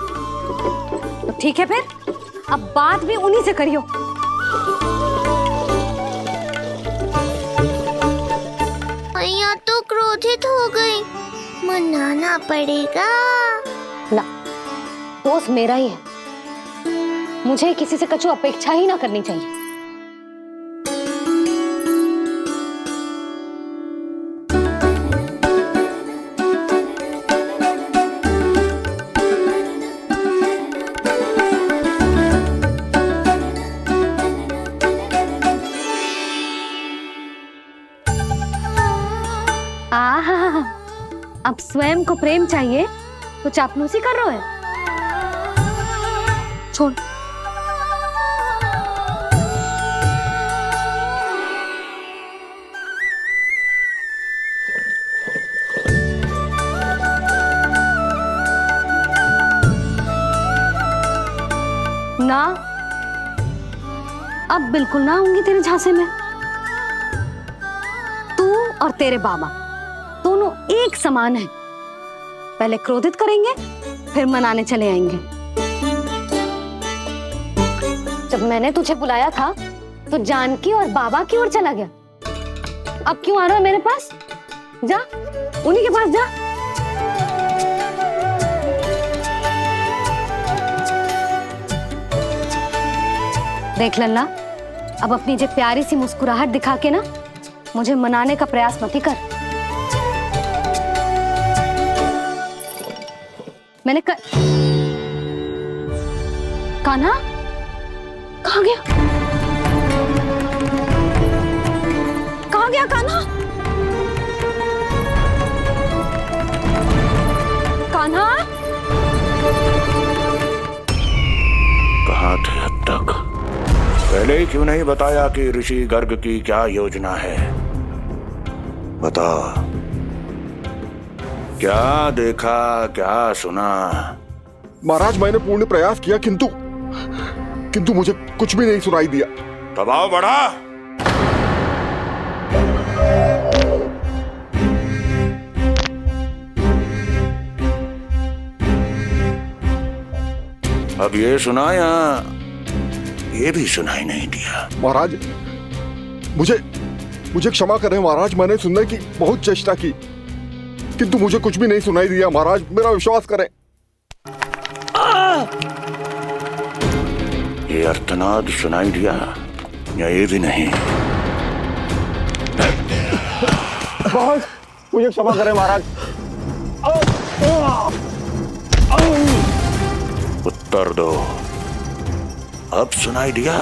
तो ठीक है फिर, अब बात भी उन्हीं से करियो। मैया तो क्रोधित हो गई, मनाना पड़ेगा। ना, दोस्त मेरा ही है, मुझे किसी से कछु अपेक्षा ही ना करनी चाहिए। अब स्वयं को प्रेम चाहिए तो चापलूसी कर रहे हो? छोड़। ना, अब बिल्कुल ना आऊंगी तेरे झांसे में। तू और तेरे बाबा दोनों एक समान हैं। पहले क्रोधित करेंगे, फिर मनाने चले आएंगे। जब मैंने तुझे बुलाया था तो जानकी और बाबा की ओर चला गया। अब क्यों आ रहा है मेरे पास? जा, उन्हीं के पास जा। देख लल्ला, अब अपनी जो प्यारी सी मुस्कुराहट दिखा के ना मुझे मनाने का प्रयास मत ही कर। मैंने कान्हा कहाँ गया? कहाँ गया कान्हा? कान्हा कहाँ थे अब तक? पहले ही क्यों नहीं बताया कि ऋषि गर्ग की क्या योजना है? बता, क्या देखा, क्या सुना? महाराज, मैंने पूर्ण प्रयास किया किंतु मुझे कुछ भी नहीं सुनाई दिया। दबाव बढ़ा। अब ये सुना या ये भी सुनाई नहीं दिया? महाराज, मुझे क्षमा करें महाराज, मैंने सुनने की बहुत चेष्टा की किंतु मुझे कुछ भी नहीं सुनाई दिया। महाराज, मेरा विश्वास करें। ये अर्थनाद सुनाई दिया या ये भी नहीं? बहुत मुझे क्षमा करें महाराज। उत्तर दो, अब सुनाई दिया?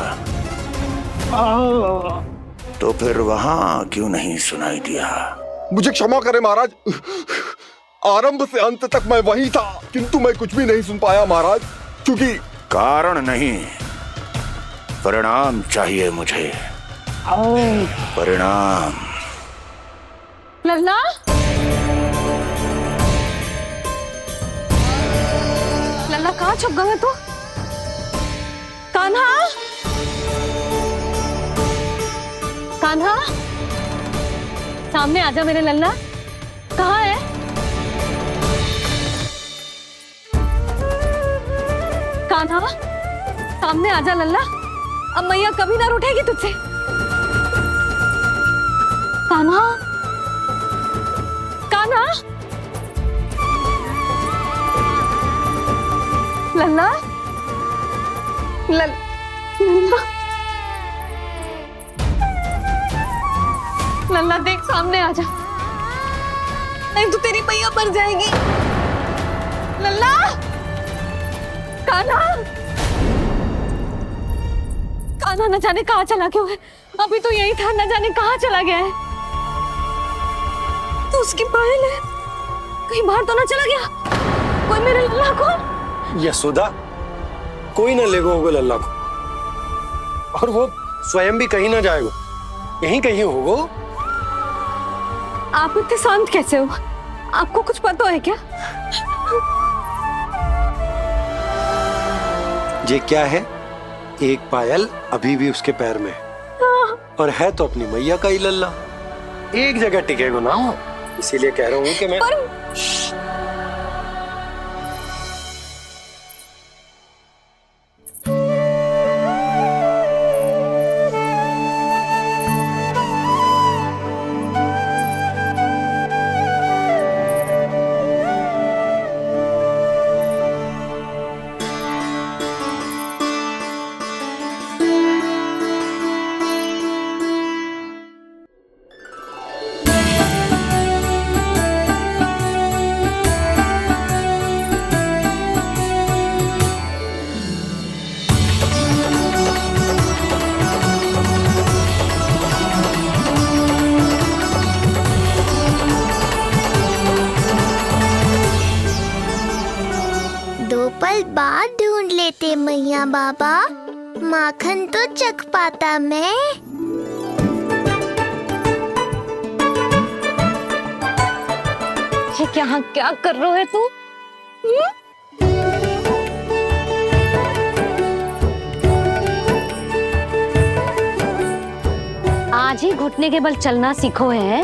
तो फिर वहां क्यों नहीं सुनाई दिया? मुझे क्षमा करें महाराज, आरंभ से अंत तक मैं वही था किंतु मैं कुछ भी नहीं सुन पाया महाराज, क्योंकि कारण नहीं, परिणाम चाहिए मुझे। परिणाम। लल्ला, लल्ला कहाँ छुप गए तू? कान्हा, कान्हा, सामने आजा मेरे लल्ला। कहाँ है? कान्हा, सामने आजा लल्ला। अब मैया कभी ना रूठेगी तुझसे। कान्हा, कान्हा, लल्ला, लल्ला, लल्ला देख, सामने आ जा, नहीं तो तेरी मैया मर जाएगी। लल्ला, कान्हा, कान्हा न जाने कहाँ चला गया है। अभी तो यही था, न जाने कहाँ चला गया है। तो उसकी पायल है, कहीं बाहर तो ना चला गया? कोई मेरे लल्ला को। यशोदा, कोई ना लेगो होगा लल्ला को, और वो स्वयं भी कहीं ना जाएगो, यहीं कहीं होगो। आप इतने शांत कैसे हो? आपको कुछ पता है क्या? ये क्या है? एक पायल अभी भी उसके पैर में है, और है तो अपनी मैया का ही लल्ला, एक जगह टिकेगो ना हो, इसीलिए कह रहा हूँ कि मैं पल बाद ढूंढ लेते मैया बाबा, माखन तो चख पाता मैं। ये क्या क्या कर रहे हो तू? आज ही घुटने के बल चलना सीखो है,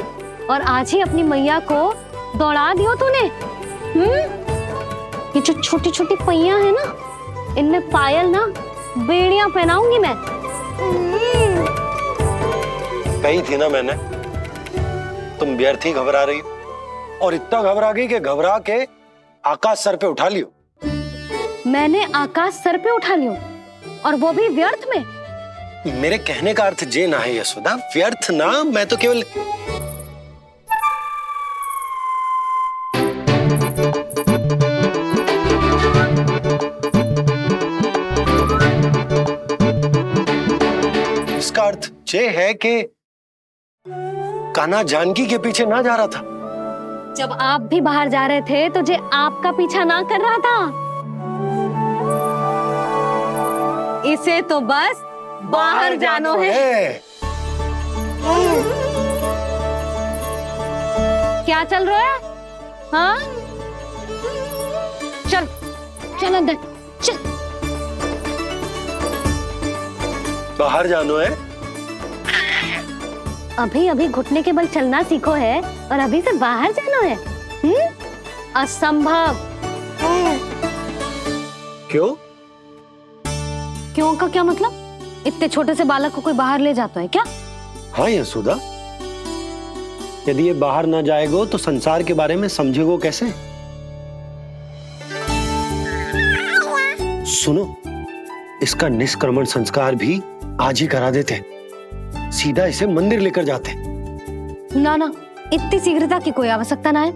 और आज ही अपनी मैया को दौड़ा दियो तूने। ये जो छोटी छोटी पहियां है ना, इनमें पायल ना बेड़ियां पहनाऊंगी मैं। कही थी ना मैंने, तुम व्यर्थ ही घबरा रही हो, और इतना घबरा गई कि घबरा के आकाश सर पे उठा लियो। मैंने आकाश सर पे उठा लियो, और वो भी व्यर्थ में? मेरे कहने का अर्थ जे ना है यशोदा, व्यर्थ ना, मैं तो केवल इसका अर्थ ये है कि कान्हा जानकी के पीछे ना जा रहा था। जब आप भी बाहर जा रहे थे तो जे आपका पीछा ना कर रहा था। इसे तो बस बाहर जानो है। क्या चल रहा है? हाँ, चल चल अंदर चल। बाहर जानो है? अभी अभी घुटने के बल चलना सीखो है, और अभी से बाहर जाना है? असंभव। क्यों? क्यों का क्या मतलब? इतने छोटे से बालक को कोई बाहर ले जाता है क्या? हाँ यशोदा, यदि ये बाहर ना जाएगो तो संसार के बारे में समझेगो कैसे? सुनो, इसका निष्क्रमण संस्कार भी आज ही करा देते, सीधा इसे मंदिर लेकर जाते। ना ना, इतनी शीघ्रता की कोई आवश्यकता ना है।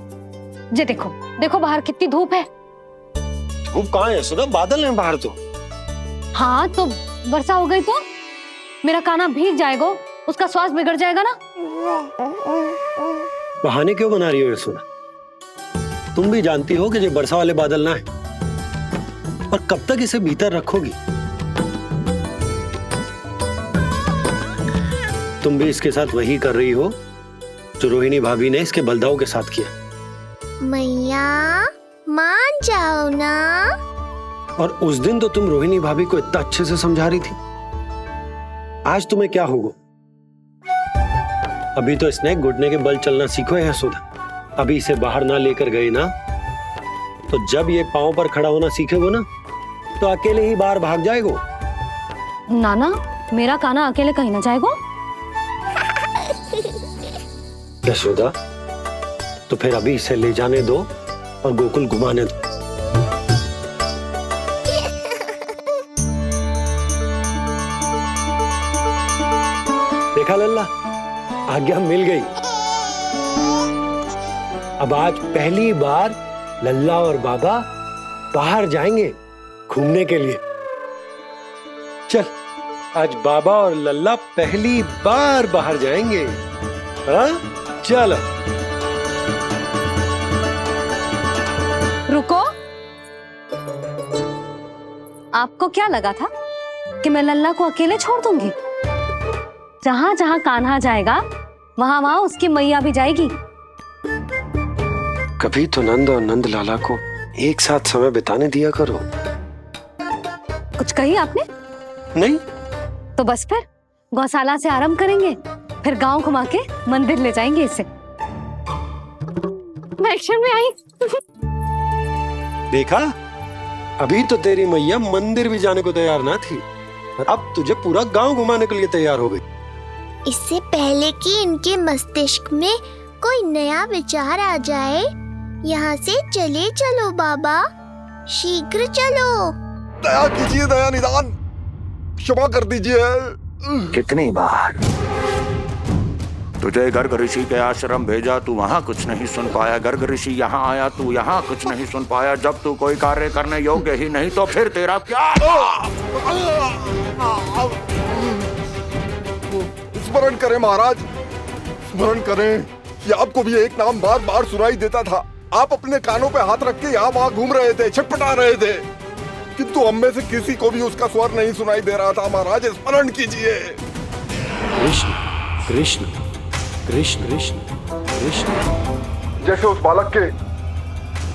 जे देखो देखो बाहर कितनी धूप है। धूप कहाँ है यशोदा? बादल हैं बाहर तो। हाँ तो वर्षा हो गई तो मेरा कान्हा भीग जाएगा, उसका स्वास्थ्य बिगड़ जाएगा ना। बहाने क्यों बना रही हो यशोदा? तुम भी जानती हो कि ये वर्षा वाले बादल ना है, और कब तक इसे भीतर रखोगी? तुम भी इसके साथ वही कर रही हो जो रोहिणी भाभी ने इसके बलदाऊ के साथ किया। मैया मान जाओ ना। और उस दिन तो तुम रोहिणी भाभी को इतना अच्छे से समझा रही थी, आज तुम्हें क्या होगा? अभी तो इसने घुटने के बल चलना सीखो है यशोदा। अभी इसे बाहर ना लेकर गए ना, तो जब ये पांव पर खड़ा होना सीखेगो ना, तो अकेले ही बाहर भाग जाएगो। नाना, मेरा कान्हा अकेले कहीं ना जाएगो। यशोदा, तो फिर अभी इसे ले जाने दो और गोकुल घुमाने दो। देखा लल्ला, आज्ञा मिल गई। अब आज पहली बार लल्ला और बाबा बाहर जाएंगे घूमने के लिए। चल, आज बाबा और लल्ला पहली बार बाहर जाएंगे। हाँ, चलो। रुको आपको क्या लगा था कि मैं लल्ला को अकेले छोड़ दूंगी? जहां जहां कान्हा जाएगा वहां वहां उसकी मैया भी जाएगी। कभी तो नंद और नंद लाला को एक साथ समय बिताने दिया करो। कुछ कही आपने? नहीं। तो बस फिर गौशाला से आरंभ करेंगे, फिर गांव घुमा के मंदिर ले जाएंगे इसे। मैं एक्शन में आई। देखा, अभी तो तेरी मैया मंदिर भी जाने को तैयार ना थी, और अब तुझे पूरा गांव घुमाने के लिए तैयार हो गई। इससे पहले कि इनके मस्तिष्क में कोई नया विचार आ जाए, यहाँ से चले चलो बाबा, शीघ्र चलो। दया कीजिए, दया निदान, क्षमा कर दीजिए। कितनी बार तुझे गर्ग ऋषि के आश्रम भेजा, तू वहाँ कुछ नहीं सुन पाया। गर्ग ऋषि यहाँ आया, तू यहाँ कुछ नहीं सुन पाया। जब तू कोई कार्य करने योग्य ही नहीं तो फिर तेरा क्या? स्मरण करें महाराज, स्मरण करें कि आपको भी एक नाम बार बार सुनाई देता था। आप अपने कानों पे हाथ रख के यहाँ वहाँ घूम रहे थे, छटपटा रहे थे, किंतु हम में से किसी को भी उसका स्वर नहीं सुनाई दे रहा था। महाराज स्मरण कीजिए। कृष्ण कृष्ण कृष्ण कृष्ण कृष्ण। जैसे उस बालक के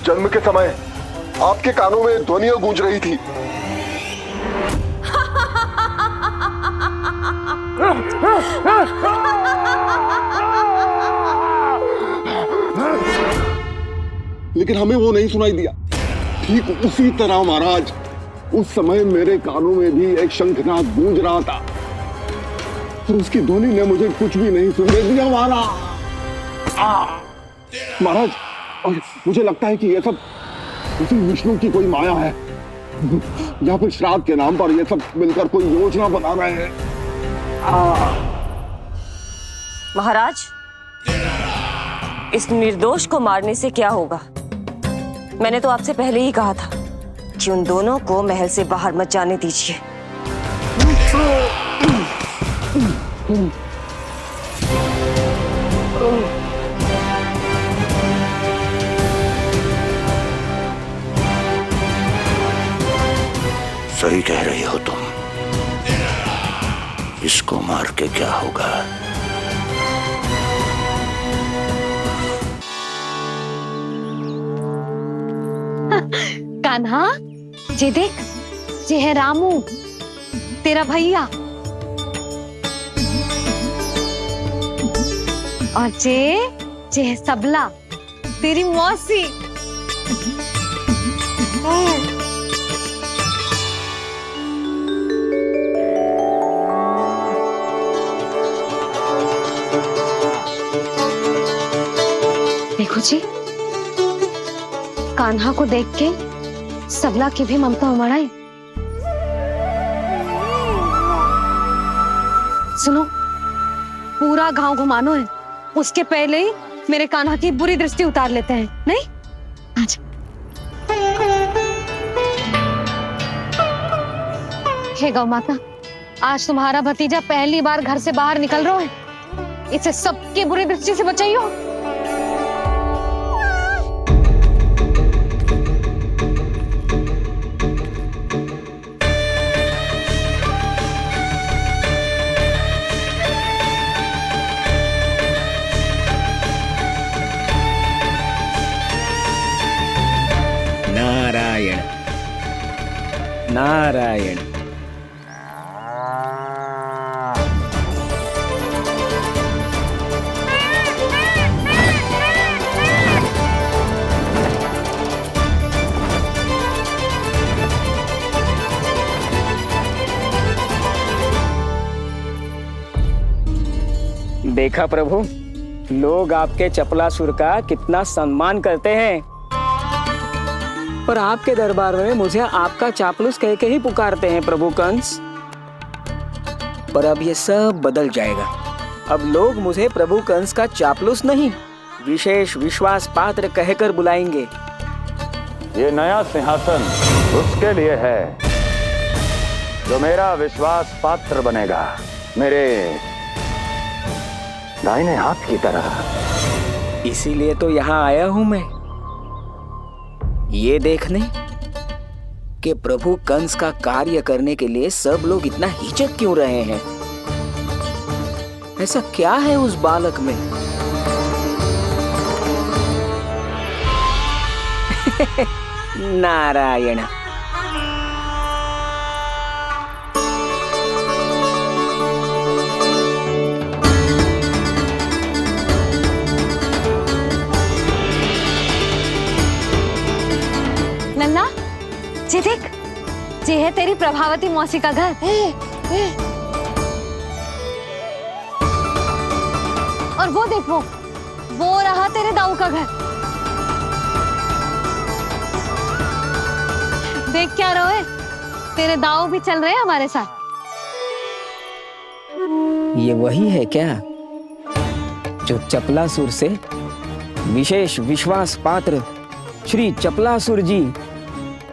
जन्म के समय आपके कानों में ध्वनियां गूंज रही थी। लेकिन हमें वो नहीं सुनाई दिया। ठीक उसी तरह महाराज, उस समय मेरे कानों में भी एक शंखनाद गूंज रहा था, और उसकी ध्वनि ने मुझे कुछ भी नहीं सुनने दिया। महाराज, और मुझे लगता है कि ये सब उसी विष्णु की कोई माया है, या फिर श्राद्ध के नाम पर ये सब मिलकर कोई योजना बना रहे हैं। महाराज, इस निर्दोष को मारने से क्या होगा? मैंने तो आपसे पहले ही कहा था कि उन दोनों को महल से बाहर मत जाने दीजिए। सही कह रही हो तुम। इसको मार के क्या होगा? कान्हा, जे देख, जे है रामू, तेरा भैया, और जे है सबला, तेरी मौसी। देखो जी, कान्हा को देख के सबला की भी ममता उमड़ आई। सुनो, पूरा गांव घुमानो है, उसके पहले ही मेरे कान्हा की बुरी दृष्टि उतार लेते हैं, नहीं? अच्छा। हे गौ माता, आज तुम्हारा भतीजा पहली बार घर से बाहर निकल रहा है, इसे सबकी बुरी दृष्टि से बचाइयो। नारायण नारायण। देखा प्रभु, लोग आपके चपलासुर का कितना सम्मान करते हैं, पर आपके दरबार में मुझे आपका चापलूस कह के ही पुकारते हैं प्रभु कंस। पर अब ये सब बदल जाएगा। अब लोग मुझे प्रभु कंस का चापलूस नहीं, विशेष विश्वास पात्र कहकर बुलाएंगे। ये नया सिंहासन उसके लिए है जो मेरा विश्वास पात्र बनेगा, मेरे दाहिने हाथ की तरह। इसीलिए तो यहाँ आया हूं मैं, ये देखने कि प्रभु कंस का कार्य करने के लिए सब लोग इतना हिचक क्यों रहे हैं? ऐसा क्या है उस बालक में? नारायण। नन्ना, जी देख, ये है तेरी प्रभावती मौसी का घर। और वो देख, वो रहा तेरे दाऊ का घर। देख क्या रोए, तेरे दाऊ भी चल रहे हैं हमारे साथ। ये वही है क्या जो चपलासुर से विशेष विश्वास पात्र श्री चपलासुर जी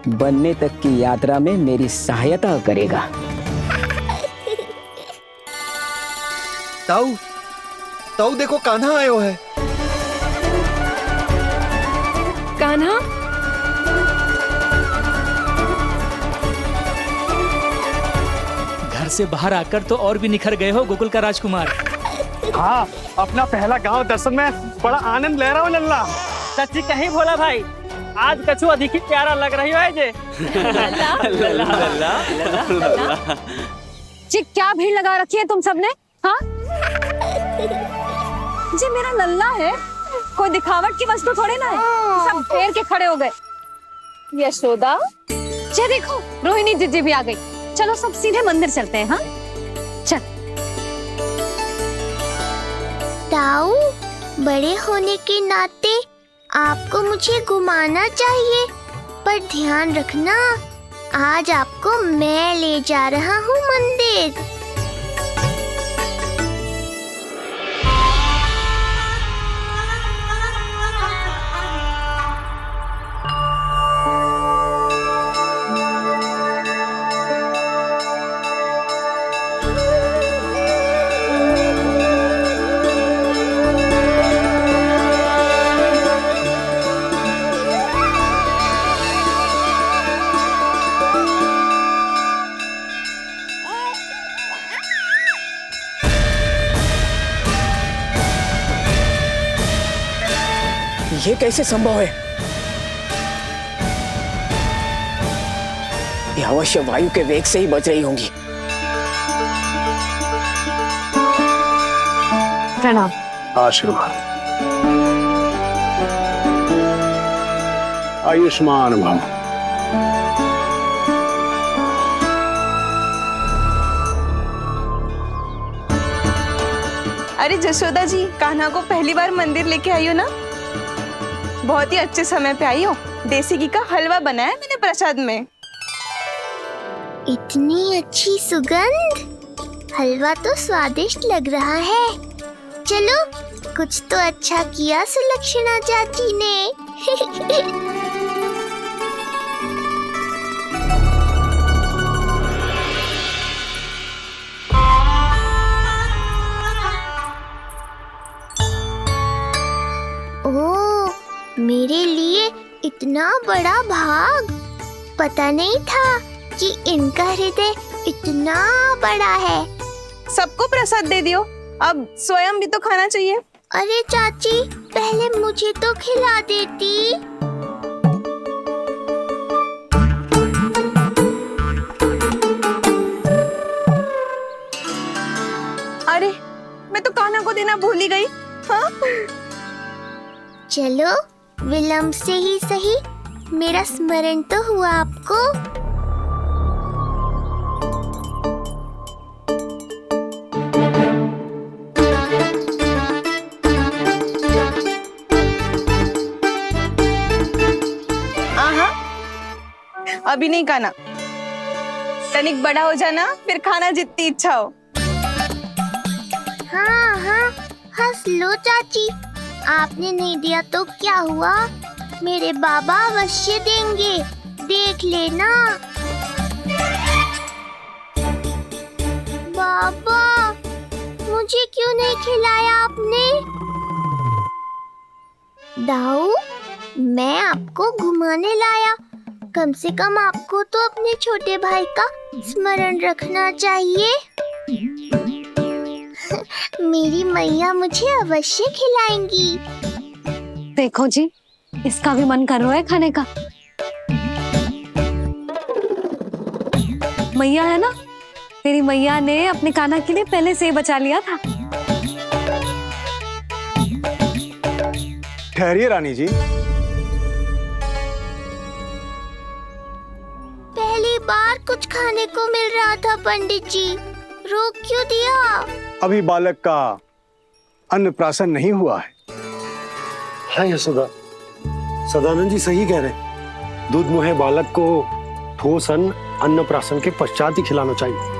बनने तक की यात्रा में मेरी सहायता करेगा? ताऊ, ताऊ देखो कान्हा आयो है। कान्हा? घर से बाहर आकर तो और भी निखर गए हो गोकुल का राजकुमार। हाँ, अपना पहला गांव दर्शन में बड़ा आनंद ले रहा हूँ लल्ला। सच्ची कहीं भोला भाई, आज कछु अधिक ही प्यारा लग रही है जे। जी क्या भीड़ लगा रखी है तुम सबने? हाँ जी, मेरा लल्ला है, कोई दिखावट की वस्तु थोड़ी ना है। सब फेर के खड़े हो गए। यशोदा, जी देखो, रोहिणी जीजी भी आ गई। चलो सब सीधे मंदिर चलते हैं। हाँ चल। ताऊ, बड़े होने के नाते आपको मुझे घुमाना चाहिए, पर ध्यान रखना, आज आपको मैं ले जा रहा हूँ मंदिर। ये कैसे संभव है? ये अवश्य वायु के वेग से ही बच रही होंगी। प्रणाम। आशीर्वाद। आयुष्मान भव। अरे जशोदा जी, कान्हा को पहली बार मंदिर लेके आई हो ना? बहुत ही अच्छे समय पे आई हो। देसी घी का हलवा बनाया मैंने प्रसाद में। इतनी अच्छी सुगंध, हलवा तो स्वादिष्ट लग रहा है। चलो, कुछ तो अच्छा किया सुलक्षणा चाची ने। ओह, मेरे लिए इतना बड़ा भाग। पता नहीं था कि इनका हृदय इतना बड़ा है। सबको प्रसाद दे दियो, अब स्वयं भी तो खाना चाहिए। अरे चाची, पहले मुझे तो खिला देती। अरे, मैं तो कान्हा को देना भूल ही गई। हाँ? चलो, विलंब से ही सही, मेरा स्मरण तो हुआ आपको। अभी नहीं खाना, तनिक बड़ा हो जाना, फिर खाना जितनी इच्छा हो। हाँ हाँ, हंस लो चाची, आपने नहीं दिया तो क्या हुआ, मेरे बाबा अवश्य देंगे, देख लेना। बाबा, मुझे क्यों नहीं खिलाया आपने? दाऊ, मैं आपको घुमाने लाया, कम से कम आपको तो अपने छोटे भाई का स्मरण रखना चाहिए। मेरी मैया मुझे अवश्य खिलाएंगी। देखो जी, इसका भी मन कर रहा है खाने का। मैया है ना, तेरी मैया ने अपने कान्हा के लिए पहले से ही बचा लिया था। ठहरिए रानी जी। पहली बार कुछ खाने को मिल रहा था पंडित जी, रोक क्यों दिया? अभी बालक का अन्नप्राशन नहीं हुआ है। हाँ यशोदा, सदानंद जी सही कह रहे। दूध मुहे बालक को ठोस अन्नप्राशन के पश्चात ही खिलाना चाहिए।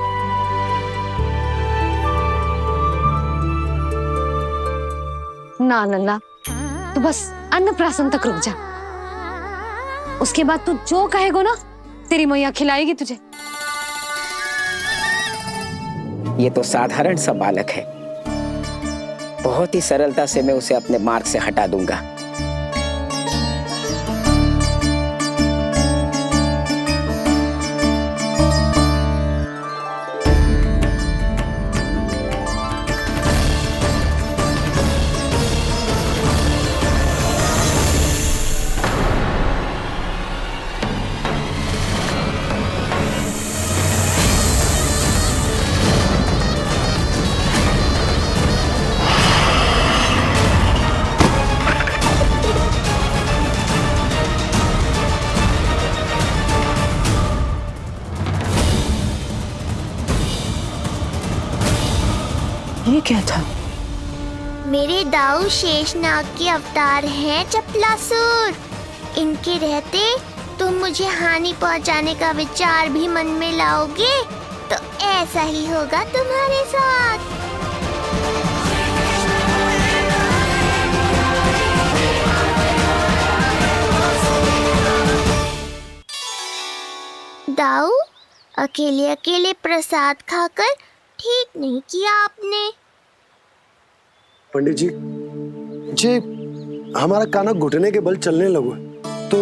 ना नन्ना, तू बस अन्नप्राशन तक रुक जा। उसके बाद तू जो कहेगो ना, तेरी मैया खिलाएगी तुझे। ये तो साधारण सा बालक है, बहुत ही सरलता से मैं उसे अपने मार्ग से हटा दूंगा। ये क्या था? मेरे दाऊ शेषनाग के अवतार हैं चपलासुर। इनके रहते तुम मुझे हानि पहुंचाने का विचार भी मन में लाओगे तो ऐसा ही होगा तुम्हारे साथ। दाऊ, अकेले अकेले प्रसाद खाकर ठीक नहीं किया आपने। पंडित जी, जे हमारा कान्हा घुटने के बल चलने लगो तो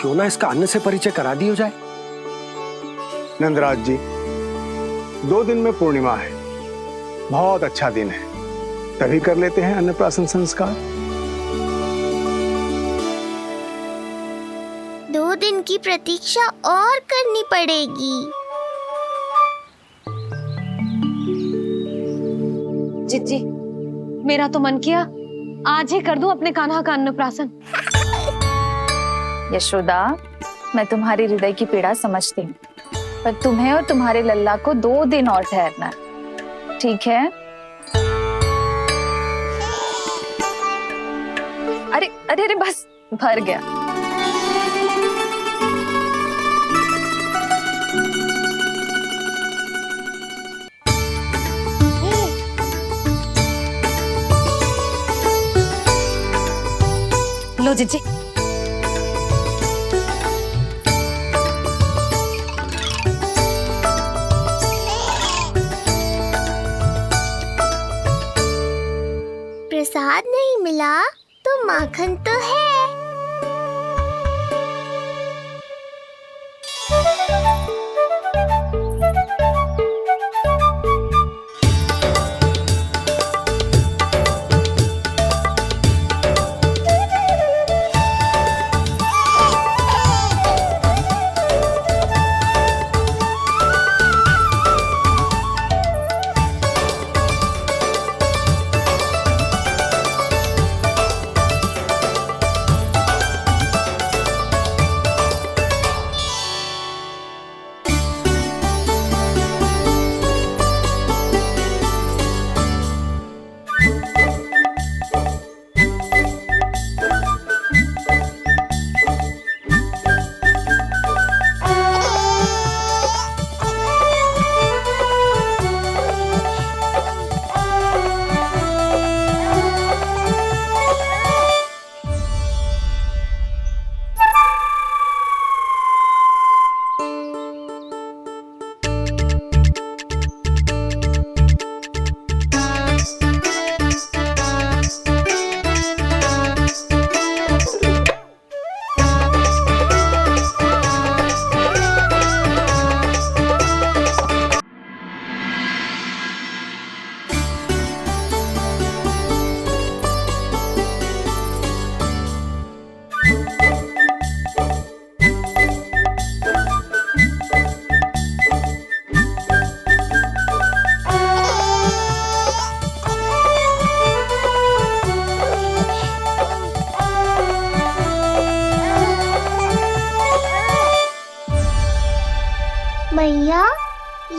क्यों ना इसका अन्न से परिचय करा दिया जाए। नंदराज जी, 2 दिन में पूर्णिमा है, बहुत अच्छा दिन है, तभी कर लेते हैं अन्नप्राशन संस्कार। 2 दिन की प्रतीक्षा और करनी पड़ेगी। जिज्जी, मेरा तो मन किया आज ही कर दूं अपने कान्हा का अन्नप्राशन। यशोदा, मैं तुम्हारी हृदय की पीड़ा समझती हूँ, पर तुम्हें और तुम्हारे लल्ला को 2 दिन और ठहरना है, ठीक है? अरे अरे अरे, बस भर गया। लो जिज्जी। प्रसाद नहीं मिला तो माखन तो है।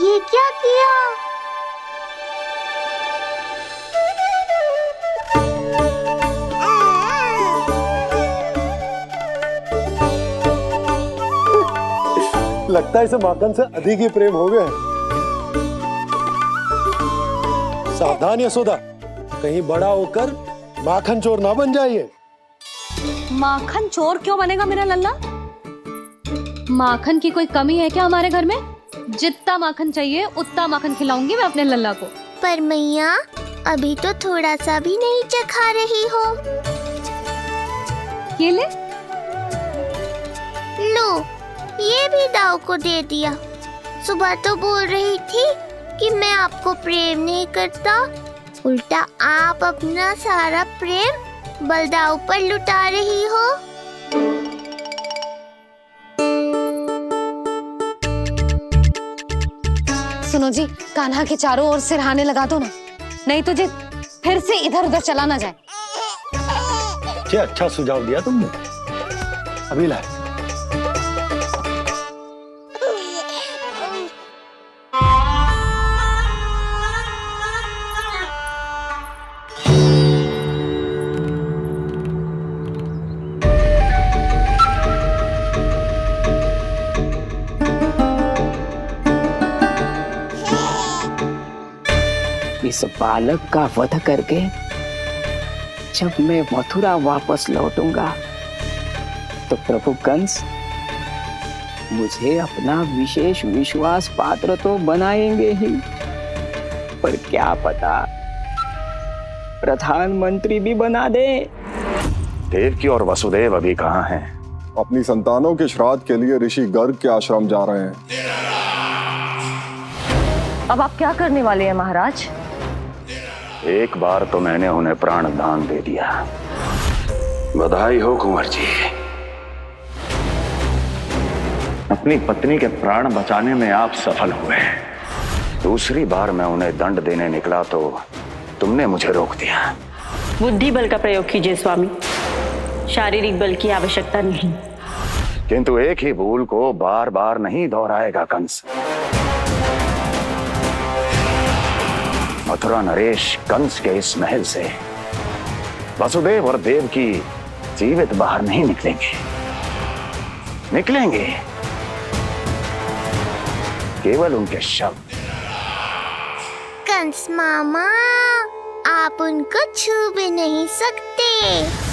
ये क्या किया? लगता है इसे माखन से अधिक ही प्रेम हो गया है। सावधान यशोदा, कहीं बड़ा होकर माखन चोर ना बन जाइए। माखन चोर क्यों बनेगा मेरा लल्ला? माखन की कोई कमी है क्या हमारे घर में? जितना माखन चाहिए उतना माखन खिलाऊंगी मैं अपने लल्ला को। पर मैया, अभी तो थोड़ा सा भी नहीं चखा रही हो। ये ले। लो, ये भी दाऊ को दे दिया। सुबह तो बोल रही थी कि मैं आपको प्रेम नहीं करता, उल्टा आप अपना सारा प्रेम बलदाऊ पर लुटा रही हो। सुनो जी, कान्हा के चारों ओर सिरहाने लगा दो ना, नहीं तो जी फिर से इधर उधर चला ना जाए। अच्छा सुझाव दिया तुमने। अभी लाए। इस बालक का वध करके जब मैं मथुरा वापस लौटूंगा तो प्रभु कंस मुझे अपना विशेष विश्वास पात्र तो बनाएंगे ही, पर क्या पता प्रधानमंत्री भी बना दे। देवकी और वसुदेव अभी कहाँ हैं? अपनी संतानों के श्राद्ध के लिए ऋषि गर्ग के आश्रम जा रहे हैं। अब आप क्या करने वाले हैं महाराज? एक बार तो मैंने उन्हें प्राण दान दे दिया। बधाई हो कुंवर जी। अपनी पत्नी के प्राण बचाने में आप सफल हुए। दूसरी बार मैं उन्हें दंड देने निकला तो तुमने मुझे रोक दिया। बुद्धि बल का प्रयोग कीजिए स्वामी, शारीरिक बल की आवश्यकता नहीं। किंतु एक ही भूल को बार बार नहीं दोहराएगा कंस। मथुरा नरेश कंस के इस महल से वसुदेव और देवकी जीवित बाहर नहीं निकलेंगे, केवल उनके शव। कंस मामा, आप उनको छू भी नहीं सकते।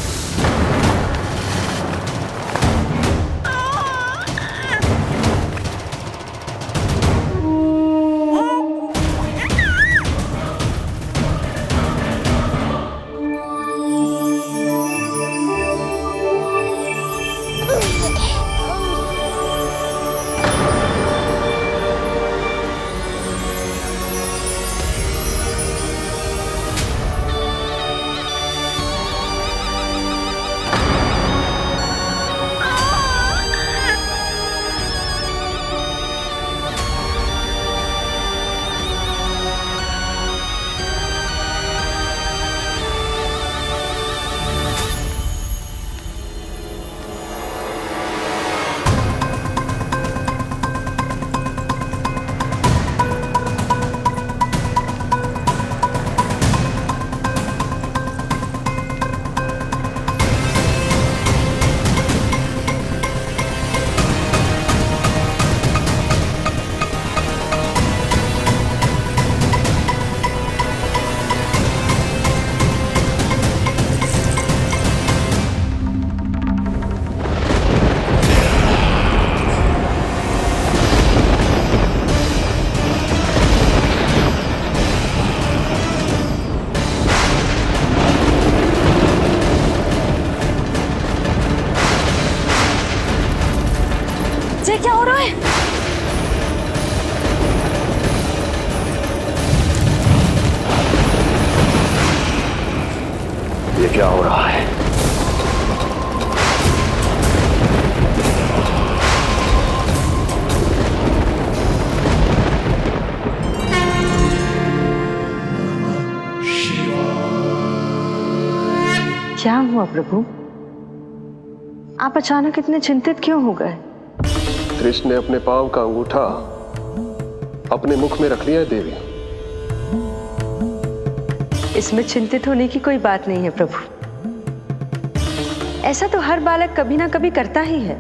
क्या हो रहा है? ये क्या हो रहा है? क्या हुआ प्रभु? आप अचानक इतने चिंतित क्यों हो गए? कृष्ण ने अपने पांव का अंगूठा अपने मुख में रख लिया है देवी। इसमें चिंतित होने की कोई बात नहीं है प्रभु। ऐसा तो हर बालक कभी ना कभी करता ही है।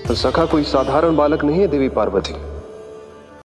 पर सखा कोई साधारण बालक नहीं है देवी पार्वती।